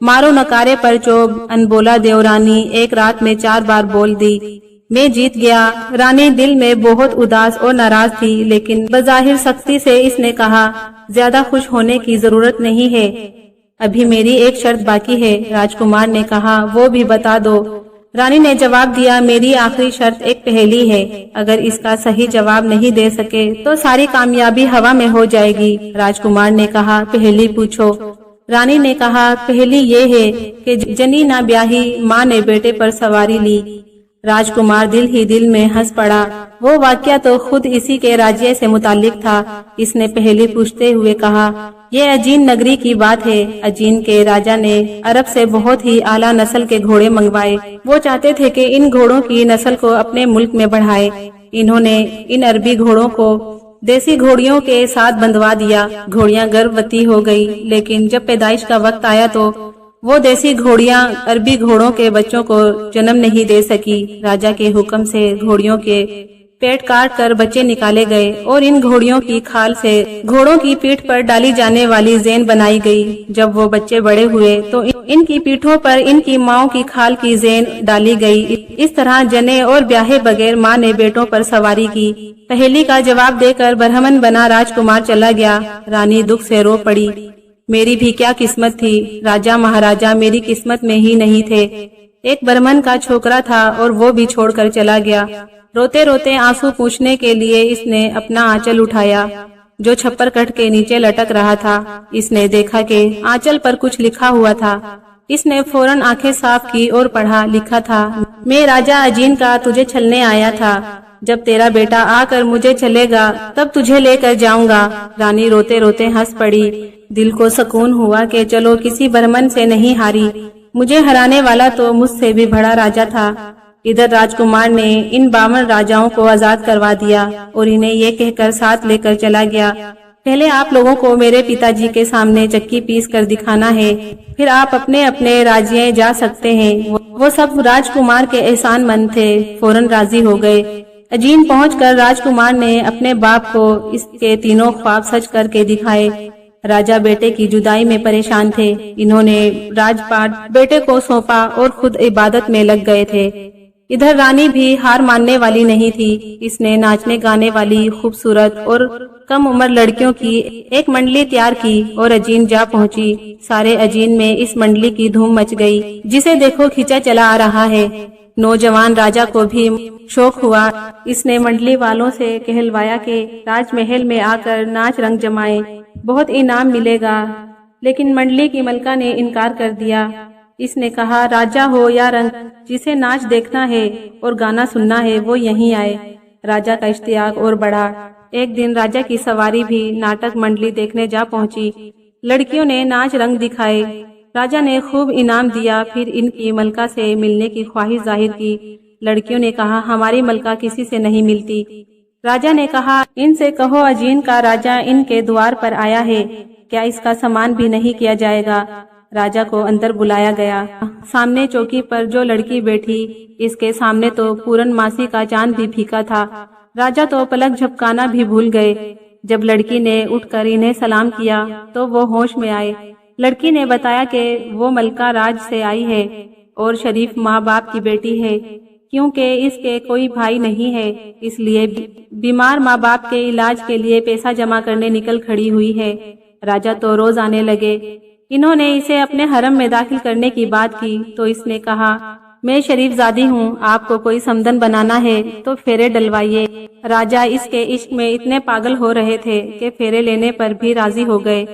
مارو نکارے پر چوب انبولا دیورانی ایک رات میں 4 بار بول دی۔ میں جیت گیا۔ رانی دل میں بہت اداس اور ناراض تھی، لیکن بظاہر سختی سے اس نے کہا، زیادہ خوش ہونے کی ضرورت نہیں ہے، ابھی میری ایک شرط باقی ہے۔ راجکمار نے کہا، وہ بھی بتا دو۔ رانی نے جواب دیا، میری آخری شرط ایک پہیلی ہے، اگر اس کا صحیح جواب نہیں دے سکے تو ساری کامیابی ہوا میں ہو جائے گی۔ راجکمار نے کہا، پہیلی پوچھو۔ رانی نے کہا، پہیلی یہ ہے کہ جنی نہ بیاہی ماں نے بیٹے پر سواری لی۔ راجکمار دل ہی دل میں ہنس پڑا، وہ واقعہ تو خود اسی کے راجیہ سے متعلق تھا۔ اس نے پہیلی پوچھتے ہوئے کہا، یہ اجین نگری کی بات ہے۔ اجین کے راجا نے عرب سے بہت ہی اعلیٰ نسل کے گھوڑے منگوائے۔ وہ چاہتے تھے کہ ان گھوڑوں کی نسل کو اپنے ملک میں بڑھائے۔ انہوں نے ان عربی گھوڑوں کو دیسی گھوڑیوں کے ساتھ بندھوا دیا۔ گھوڑیاں گربوتی ہو گئی، لیکن جب پیدائش کا وقت آیا تو وہ دیسی گھوڑیاں عربی گھوڑوں کے بچوں کو جنم نہیں دے سکی۔ راجا کے حکم سے گھوڑیوں کے پیٹ کاٹ کر بچے نکالے گئے اور ان گھوڑیوں کی کھال سے گھوڑوں کی پیٹھ پر ڈالی جانے والی زین بنائی گئی۔ جب وہ بچے بڑے ہوئے تو ان کی پیٹھوں پر ان کی ماؤں کی کھال کی زین ڈالی گئی۔ اس طرح جنے اور بیاہے بغیر ماں نے بیٹوں پر سواری کی۔ پہیلی کا جواب دے کر برہمن بنا راجکمار چلا گیا۔ رانی دکھ سے رو پڑی، میری بھی کیا قسمت تھی، راجا مہاراجا میری قسمت میں ہی نہیں تھے۔ ایک برہمن کا چھوکرا تھا اور وہ بھی چھوڑ کر چلا گیا۔ روتے روتے آنسو پوچھنے کے لیے اس نے اپنا آنچل اٹھایا جو چھپر کٹ کے نیچے لٹک رہا تھا۔ اس نے دیکھا کہ آنچل پر کچھ لکھا ہوا تھا۔ اس نے فوراً آنکھیں صاف کی اور پڑھا۔ لکھا تھا، میں راجا اجین کا تجھے چھلنے آیا تھا، جب تیرا بیٹا آ کر مجھے چلے گا تب تجھے لے کر جاؤں گا۔ رانی روتے روتے ہنس پڑی۔ دل کو سکون ہوا کہ چلو کسی برہمن سے نہیں ہاری، مجھے ہرانے والا تو مجھ سے بھی بڑا راجا تھا۔ ادھر راجکمار نے ان 52 راجاؤں کو آزاد کروا دیا اور انہیں یہ کہہ کر ساتھ لے کر چلا گیا، پہلے آپ لوگوں کو میرے پتا جی کے سامنے چکی پیس کر دکھانا ہے، پھر آپ اپنے اپنے راجیے جا سکتے ہیں۔ وہ سب راجکمار کے احسان مند تھے، فوراً راضی ہو گئے۔ اجین پہنچ کر راجکمار نے اپنے باپ کو اس کے تینوں خواب سچ کر کے دکھائے۔ راجا بیٹے کی جدائی میں پریشان تھے۔ انہوں نے راج پاٹ بیٹے کو سونپا اور خود عبادت میں لگ گئے تھے۔ ادھر رانی بھی ہار ماننے والی نہیں تھی۔ اس نے ناچنے گانے والی خوبصورت اور کم عمر لڑکیوں کی ایک منڈلی تیار کی اور اجین جا پہنچی۔ سارے اجین میں اس منڈلی کی دھوم مچ گئی، جسے دیکھو کھینچا چلا آ رہا ہے۔ نوجوان راجا کو بھی شوق ہوا۔ اس نے منڈلی والوں سے کہلوایا کہ راج محل میں آ کر ناچ رنگ جمائے، بہت انعام ملے گا، لیکن منڈلی کی ملکہ نے انکار کر دیا۔ اس نے کہا، راجا ہو یا رنگ، جسے ناچ دیکھنا ہے اور گانا سننا ہے وہ یہیں آئے۔ راجا کا اشتیاق اور بڑھا۔ ایک دن راجا کی سواری بھی ناٹک منڈلی دیکھنے جا پہنچی۔ لڑکیوں نے ناچ رنگ دکھائے، راجا نے خوب انعام دیا، پھر ان کی ملکہ سے ملنے کی خواہش ظاہر کی۔ لڑکیوں نے کہا، ہماری ملکہ کسی سے نہیں ملتی۔ راجا نے کہا، ان سے کہو اجین کا راجا ان کے دوار پر آیا ہے، کیا اس کا سامان بھی نہیں کیا جائے گا؟ راجا کو اندر بلایا گیا۔ سامنے چوکی پر جو لڑکی بیٹھی، اس کے سامنے تو پورن ماسی کا چاند بھی پھیکا تھا۔ راجا تو پلک جھپکانا بھی بھول گئے۔ جب لڑکی نے اٹھ کر انہیں سلام کیا تو وہ ہوش میں آئے۔ لڑکی نے بتایا کہ وہ ملکہ راج سے آئی ہے اور شریف ماں باپ کی بیٹی ہے، کیونکہ اس کے کوئی بھائی نہیں ہے، اس لیے بیمار ماں باپ کے علاج کے لیے پیسہ جمع کرنے نکل کھڑی ہوئی ہے۔ راجا تو روز آنے لگے۔ انہوں نے اسے اپنے حرم میں داخل کرنے کی بات کی تو اس نے کہا، میں شریف زادی ہوں، آپ کو کوئی سمدن بنانا ہے تو پھیرے ڈلوائیے۔ راجا اس کے عشق میں اتنے پاگل ہو رہے تھے کہ پھیرے لینے پر بھی راضی ہو گئے۔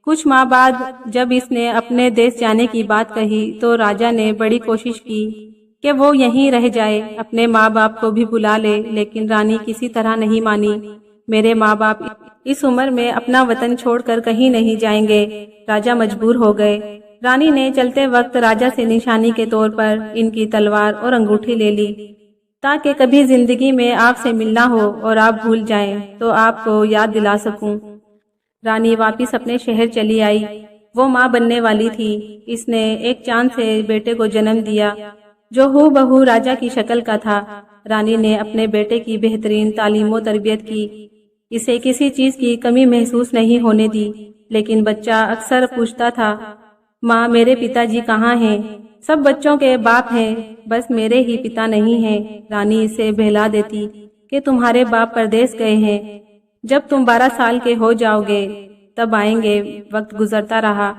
کچھ ماہ بعد جب اس نے اپنے دیش جانے کی بات کہی تو راجا نے بڑی کوشش کی کہ وہ یہیں رہ جائے، اپنے ماں باپ کو بھی بلا لے، لیکن رانی کسی طرح نہیں مانی۔ میرے ماں باپ اس عمر میں اپنا وطن چھوڑ کر کہیں نہیں جائیں گے۔ راجا مجبور ہو گئے۔ رانی نے چلتے وقت راجا سے نشانی کے طور پر ان کی تلوار اور انگوٹھی لے لی، تاکہ کبھی زندگی میں آپ سے ملنا ہو اور آپ بھول جائیں تو آپ کو یاد دلا سکوں۔ رانی واپس اپنے شہر چلی آئی۔ وہ ماں بننے والی تھی۔ اس نے ایک چاند سے بیٹے کو جنم دیا جو ہو بہو راجا کی شکل کا تھا۔ رانی نے اپنے بیٹے کی بہترین تعلیم و تربیت کی، اسے کسی چیز کی کمی محسوس نہیں ہونے دی، لیکن بچہ اکثر پوچھتا تھا، ماں میرے پتا جی کہاں ہیں؟ سب بچوں کے باپ ہیں، بس میرے ہی پتا نہیں ہیں۔ رانی اسے بہلا دیتی کہ تمہارے باپ پردیس گئے ہیں، جب تم 12 سال کے ہو جاؤ گے تب آئیں گے۔ وقت گزرتا رہا۔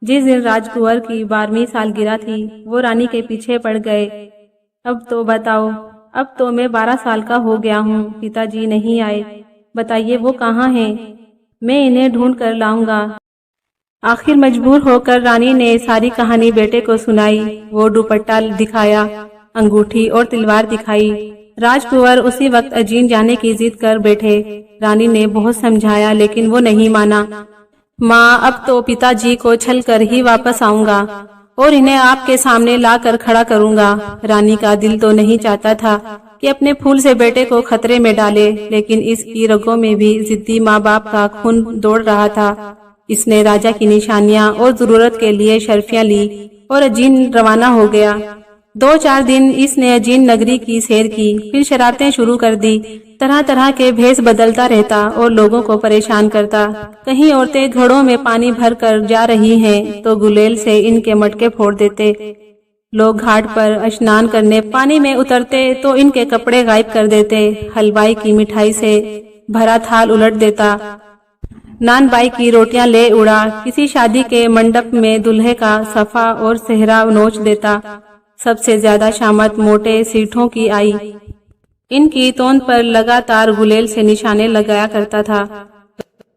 جس دن راج کنور کی 12ویں سالگرہ تھی وہ رانی کے پیچھے پڑ گئے۔ اب تو بتاؤ، اب تو میں 12 سال کا ہو گیا ہوں، پتا جی نہیں آئے، بتائیے وہ کہاں ہیں؟ میں انہیں ڈھونڈ کر لاؤں گا۔ آخر مجبور ہو کر رانی نے ساری کہانی بیٹے کو سنائی۔ وہ دوپٹہ دکھایا، انگوٹھی اور تلوار دکھائی۔ راج کنور اسی وقت اجین جانے کی ضد کر بیٹھے۔ رانی نے بہت سمجھایا لیکن وہ نہیں مانا۔ ماں اب تو پتا جی کو چھل کر ہی واپس آؤں گا اور انہیں آپ کے سامنے لا کر کھڑا کروں گا۔ رانی کا دل تو نہیں چاہتا تھا کہ اپنے پھول سے بیٹے کو خطرے میں ڈالے، لیکن اس کی رگوں میں بھی ضدی ماں باپ کا خون دوڑ رہا تھا۔ اس نے راجا کی نشانیاں اور ضرورت کے لیے شرفیاں لی اور اجین روانہ ہو گیا۔ 2-4 دن اس نے اجین نگری کی سیر کی، پھر شرارتیں شروع کر دی۔ طرح طرح کے بھیس بدلتا رہتا اور لوگوں کو پریشان کرتا۔ کہیں عورتیں گھڑوں میں پانی بھر کر جا رہی ہیں تو گلیل سے ان کے مٹکے پھوڑ دیتے۔ لوگ گھاٹ پر اشنان کرنے پانی میں اترتے تو ان کے کپڑے غائب کر دیتے۔ حلوائی کی مٹھائی سے بھرا تھال الٹ دیتا، نان بائی کی روٹیاں لے اڑا۔ کسی شادی کے منڈپ میں دلہے کا صفا اور صحرا نوچ دیتا۔ سب سے زیادہ شامت موٹے سیٹھوں کی آئی۔ ان کی توند پر لگاتار گلیل سے نشانے لگایا کرتا تھا۔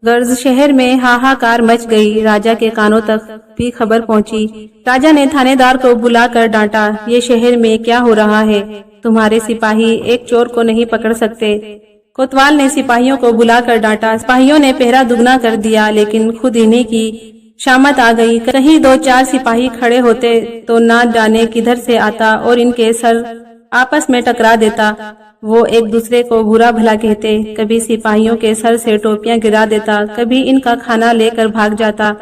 غرض شہر میں ہاہاکار مچ گئی۔ راجا کے کانوں تک بھی خبر پہنچی۔ راجا نے تھانے دار کو بلا کر ڈانٹا، یہ شہر میں کیا ہو رہا ہے؟ تمہارے سپاہی ایک چور کو نہیں پکڑ سکتے۔ کوتوال نے سپاہیوں کو بلا کر ڈانٹا۔ سپاہیوں نے پہرا دگنا کر دیا، لیکن خود انہی کی شامت آ گئی۔ کہیں 2-4 سپاہی کھڑے ہوتے تو نہ جانے کدھر سے آتا اور ان کے سر آپس میں ٹکرا دیتا۔ وہ ایک دوسرے کو برا بھلا کہتے، کبھی سپاہیوں کے سر سے ٹوپیاں گرا دیتا، کبھی ان کا کھانا لے کر بھاگ جاتا،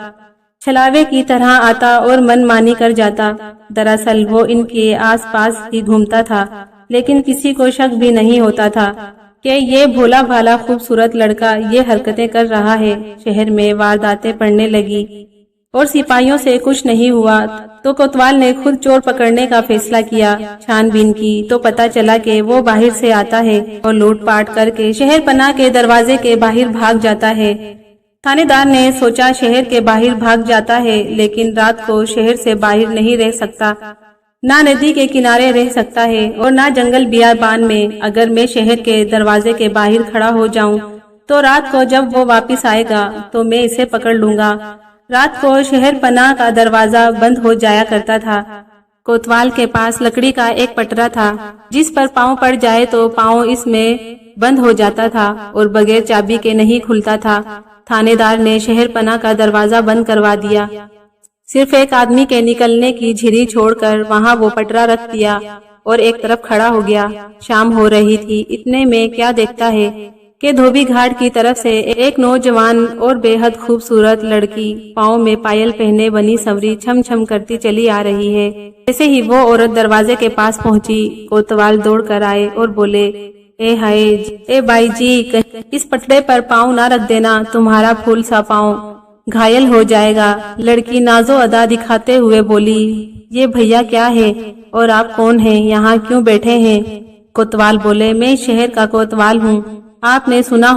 چھلاوے کی طرح آتا اور من مانی کر جاتا۔ دراصل وہ ان کے آس پاس ہی گھومتا تھا، لیکن کسی کو شک بھی نہیں ہوتا تھا کہ یہ بھولا بھالا خوبصورت لڑکا یہ حرکتیں کر رہا ہے۔ شہر میں وارداتیں پڑنے لگی اور سپاہیوں سے کچھ نہیں ہوا تو کوتوال نے خود چور پکڑنے کا فیصلہ کیا۔ چھان بین کی تو پتا چلا کہ وہ باہر سے آتا ہے اور لوٹ پاٹ کر کے شہر پناہ کے دروازے کے باہر بھاگ جاتا ہے۔ تھانے دار نے سوچا شہر کے باہر بھاگ جاتا ہے، لیکن رات کو شہر سے باہر نہیں رہ سکتا، نہ ندی کے کنارے رہ سکتا ہے اور نہ جنگل بیابان میں۔ اگر میں شہر کے دروازے کے باہر کھڑا ہو جاؤں تو رات کو جب وہ واپس آئے گا تو میں اسے پکڑ لوں گا۔ رات کو شہر پناہ کا دروازہ بند ہو جایا کرتا تھا۔ کوتوال کے پاس لکڑی کا ایک پٹرا تھا جس پر پاؤں پڑ جائے تو پاؤں اس میں بند ہو جاتا تھا اور بغیر چابی کے نہیں کھلتا تھا۔ تھانے دار نے شہر پناہ کا دروازہ بند کروا دیا، صرف ایک آدمی کے نکلنے کی جھری چھوڑ کر وہاں وہ پٹرا رکھ دیا اور ایک طرف کھڑا ہو گیا۔ شام ہو رہی تھی، اتنے میں کیا دیکھتا ہے کہ دھوبی گھاٹ کی طرف سے ایک نوجوان اور بے حد خوبصورت لڑکی پاؤں میں پائل پہنے بنی سنوری چھم چھم کرتی چلی آ رہی ہے۔ جیسے ہی وہ عورت دروازے کے پاس پہنچی، کوتوال دوڑ کر آئے اور بولے، اے ہائے، اے بائی جی، اس پٹڑے پر پاؤں نہ رکھ دینا، تمہارا پھول سا پاؤں گھائل ہو جائے گا۔ لڑکی نازو ادا دکھاتے ہوئے بولی، یہ بھیا کیا ہے اور آپ کون ہیں؟ یہاں کیوں بیٹھے ہیں؟ کوتوال بولے، میں شہر کا کوتوال ہوں۔ آپ نے سنا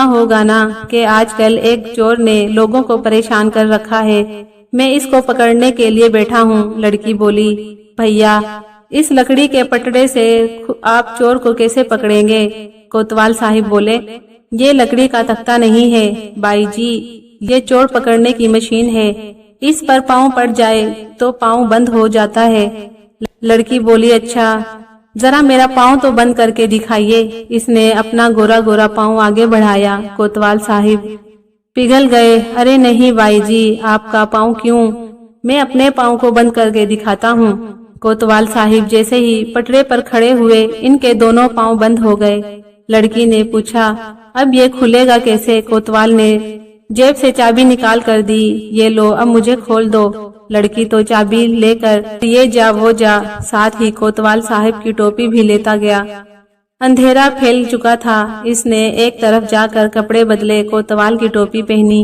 ہوگا نا کہ آج کل ایک چور نے لوگوں کو پریشان کر رکھا ہے، میں اس کو پکڑنے کے لیے بیٹھا ہوں۔ لڑکی بولی، بھیا، اس لکڑی کے پٹڑے سے آپ چور کو کیسے پکڑیں گے؟ کوتوال صاحب بولے، یہ لکڑی کا تختہ نہیں ہے بائی جی، یہ چور پکڑنے کی مشین ہے، اس پر پاؤں پڑ جائے تو پاؤں بند ہو جاتا ہے۔ لڑکی بولی، اچھا، ذرا میرا پاؤں تو بند کر کے دکھائیے۔ اس نے اپنا گورا گورا پاؤں آگے بڑھایا۔ کوتوال صاحب پگھل گئے، ارے نہیں بائی جی، آپ کا پاؤں کیوں؟ میں اپنے پاؤں کو بند کر کے دکھاتا ہوں۔ کوتوال صاحب جیسے ہی پٹڑے پر کھڑے ہوئے، ان کے دونوں پاؤں بند ہو گئے۔ لڑکی نے پوچھا، اب یہ کھلے گا کیسے؟ کوتوال نے جیب سے چابی نکال کر دی، یہ لو، اب مجھے کھول دو۔ لڑکی تو چابی لے کر یہ جا وہ جا، ساتھ ہی کوتوال صاحب کی ٹوپی بھی لیتا گیا۔ اندھیرا پھیل چکا تھا۔ اس نے ایک طرف جا کر کپڑے بدلے، کوتوال کی ٹوپی پہنی۔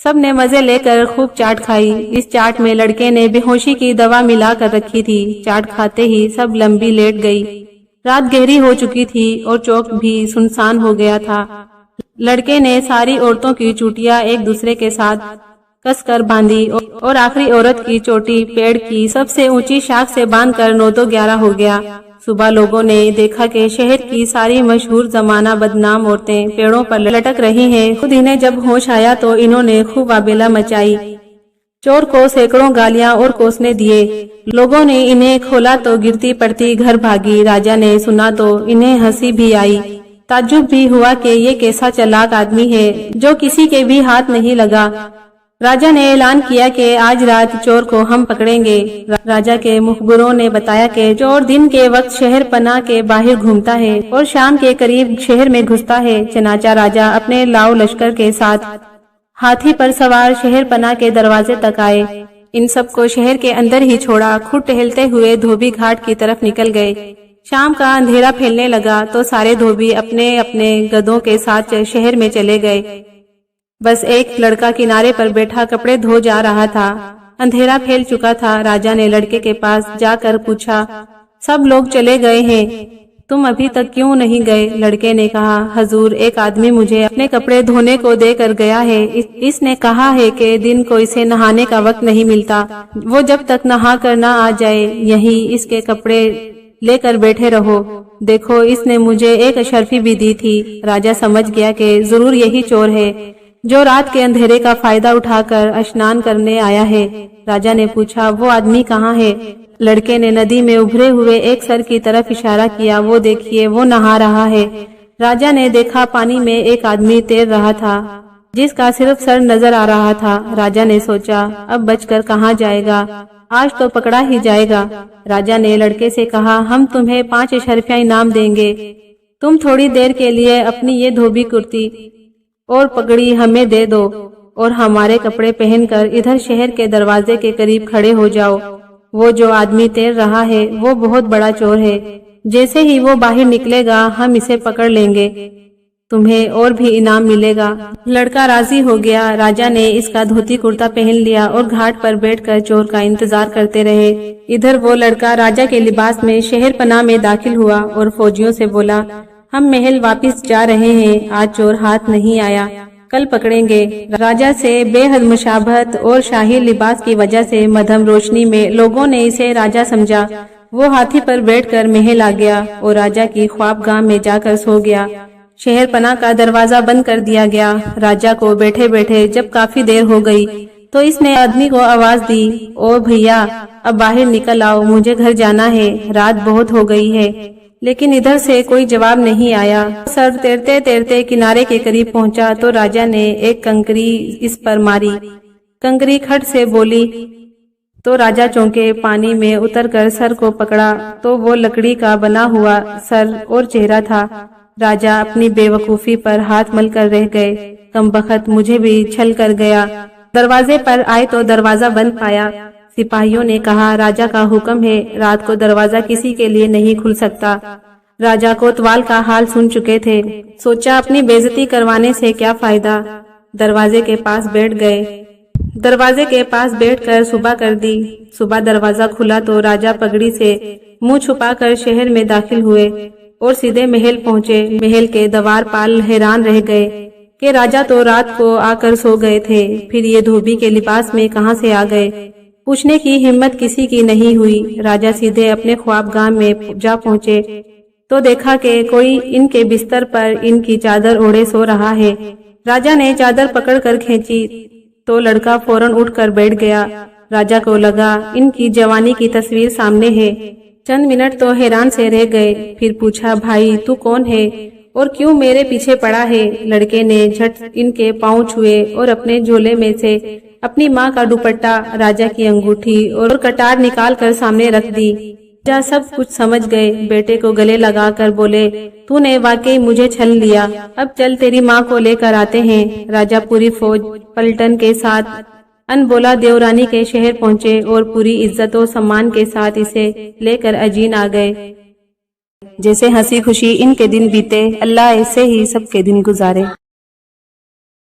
سب نے مزے لے کر خوب چاٹ کھائی۔ اس چاٹ میں لڑکے نے بے ہوشی کی دوا ملا کر رکھی تھی۔ چاٹ کھاتے ہی سب لمبی لیٹ گئی۔ رات گہری ہو چکی تھی اور چوک بھی سنسان ہو گیا تھا۔ لڑکے نے ساری عورتوں کی چوٹیاں ایک دوسرے کے ساتھ کس کر باندھی اور آخری عورت کی چوٹی پیڑ کی سب سے اونچی شاخ سے باندھ کر 9-11 ہو گیا۔ صبح لوگوں نے دیکھا کہ شہر کی ساری مشہور زمانہ بدنام عورتیں پیڑوں پر لٹک رہی ہیں۔ خود انہیں جب ہوش آیا تو انہوں نے خوب آبیلا مچائی۔ چور کو سینکڑوں گالیاں اور کوسنے دیے۔ لوگوں نے انہیں کھولا تو گرتی پڑتی گھر بھاگی۔ راجا نے سنا تو انہیں ہنسی بھی آئی۔ تعجب بھی ہوا کہ یہ کیسا چلاک آدمی ہے جو کسی کے بھی ہاتھ نہیں لگا۔ راجا نے اعلان کیا کہ آج رات چور کو ہم پکڑیں گے۔ راجا کے مخبروں نے بتایا کہ چور دن کے وقت شہر پناہ کے باہر گھومتا ہے اور شام کے قریب شہر میں گھستا ہے۔ چنانچہ راجا اپنے لاؤ لشکر کے ساتھ ہاتھی پر سوار شہر پناہ کے دروازے تک آئے۔ ان سب کو شہر کے اندر ہی چھوڑا، خود ٹہلتے ہوئے دھوبی گھاٹ کی طرف نکل گئے۔ شام کا اندھیرا پھیلنے لگا تو سارے دھوبی اپنے اپنے گدھوں کے ساتھ شہر میں چلے گئے۔ بس ایک لڑکا کنارے پر بیٹھا کپڑے دھو جا رہا تھا۔ اندھیرا پھیل چکا تھا۔ راجا نے لڑکے کے پاس جا کر پوچھا، سب لوگ چلے گئے ہیں، تم ابھی تک کیوں نہیں گئے؟ لڑکے نے کہا، حضور ایک آدمی مجھے اپنے کپڑے دھونے کو دے کر گیا ہے۔ اس نے کہا ہے کہ دن کو اسے نہانے کا وقت نہیں ملتا، وہ جب تک نہا کر نہ آ جائے یہیں اس کے کپڑے لے کر بیٹھے رہو۔ دیکھو اس نے مجھے ایک اشرفی بھی دی تھی۔ راجا سمجھ گیا کہ ضرور یہی چور ہے جو رات کے اندھیرے کا فائدہ اٹھا کر اشنان کرنے آیا ہے۔ راجا نے پوچھا، وہ آدمی کہاں ہے؟ لڑکے نے ندی میں ابھرے ہوئے ایک سر کی طرف اشارہ کیا، وہ دیکھیے وہ نہا رہا ہے۔ راجا نے دیکھا پانی میں ایک آدمی تیر رہا تھا جس کا صرف سر نظر آ رہا تھا۔ راجا نے سوچا، اب بچ کر کہاں جائے گا، آج تو پکڑا ہی جائے گا۔ راجا نے لڑکے سے کہا، ہم تمہیں 5 اشرفیاں انعام دیں گے، تم تھوڑی دیر کے لیے اپنی یہ دھوبی کرتی اور پگڑی ہمیں دے دو اور ہمارے کپڑے پہن کر ادھر شہر کے دروازے کے قریب کھڑے ہو جاؤ۔ وہ جو آدمی تیر رہا ہے وہ بہت بڑا چور ہے، جیسے ہی وہ باہر نکلے گا ہم اسے پکڑ لیں گے، تمہیں اور بھی انعام ملے گا۔ لڑکا راضی ہو گیا۔ راجا نے اس کا دھوتی کرتا پہن لیا اور گھاٹ پر بیٹھ کر چور کا انتظار کرتے رہے۔ ادھر وہ لڑکا راجا کے لباس میں شہر پناہ میں داخل ہوا اور فوجیوں سے بولا، ہم محل واپس جا رہے ہیں، آج چور ہاتھ نہیں آیا، کل پکڑیں گے۔ راجا سے بے حد مشابہت اور شاہی لباس کی وجہ سے مدھم روشنی میں لوگوں نے اسے راجا سمجھا۔ وہ ہاتھی پر بیٹھ کر محل آ گیا اور راجا کی خواب گاہ میں جا کر سو گیا۔ شہر پناہ کا دروازہ بند کر دیا گیا۔ راجا کو بیٹھے بیٹھے جب کافی دیر ہو گئی تو اس نے آدمی کو آواز دی، او بھیا اب باہر نکل آؤ، مجھے گھر جانا ہے، رات بہت ہو گئی ہے۔ لیکن ادھر سے کوئی جواب نہیں آیا۔ سر تیرتے تیرتے کنارے کے قریب پہنچا تو راجا نے ایک کنکری اس پر ماری۔ کنکری کھٹ سے بولی تو راجا چونکے، پانی میں اتر کر سر کو پکڑا تو وہ لکڑی کا بنا ہوا سر اور چہرہ تھا۔ راجا اپنی بے وقوفی پر ہاتھ مل کر رہ گئے، کمبخت مجھے بھی چھل کر گیا۔ دروازے پر آئے تو دروازہ بند پایا۔ سپاہیوں نے کہا، راجا کا حکم ہے، رات کو دروازہ کسی کے لیے نہیں کھل سکتا۔ راجا کوتوال کا حال سن چکے تھے، سوچا اپنی بے عزتی کروانے سے کیا فائدہ۔ دروازے کے پاس بیٹھ گئے۔ دروازے کے پاس بیٹھ کر صبح کر دی۔ صبح دروازہ کھلا تو راجا پگڑی سے منہ چھپا کر شہر میں داخل ہوئے اور سیدھے محل پہنچے۔ محل کے دوار پال حیران رہ گئے کہ راجا تو رات کو آ کر سو گئے تھے، پھر یہ دھوبی کے لباس میں کہاں سے آ گئے؟ پوچھنے کی ہمت کسی کی نہیں ہوئی۔ راجا سیدھے اپنے خواب گاہ میں جا پہنچے تو دیکھا کہ کوئی ان کے بستر پر ان کی چادر اوڑھے سو رہا ہے۔ راجا نے چادر پکڑ کر کھینچی تو لڑکا فوراً اٹھ کر بیٹھ گیا۔ راجا کو لگا ان کی جوانی کی تصویر سامنے ہے۔ چند منٹ تو حیران سے رہ گئے، پھر پوچھا، بھائی تو کون ہے اور کیوں میرے پیچھے پڑا ہے؟ لڑکے نے جھٹ ان کے پاؤں چھوئے اور اپنے جھولے میں سے اپنی ماں کا دوپٹہ، راجا کی انگوٹھی اور کٹار نکال کر سامنے رکھ دی۔ راجا سب کچھ سمجھ گئے، بیٹے کو گلے لگا کر بولے، تو نے واقعی مجھے چھل لیا، اب چل تیری ماں کو لے کر آتے ہیں۔ راجا پوری فوج پلٹن کے ساتھ انبولا دیورانی کے شہر پہنچے اور پوری عزت و سمان کے ساتھ اسے لے کر اجین آ گئے۔ جیسے ہنسی خوشی ان کے دن بیتے، اللہ ایسے ہی سب کے دن گزارے۔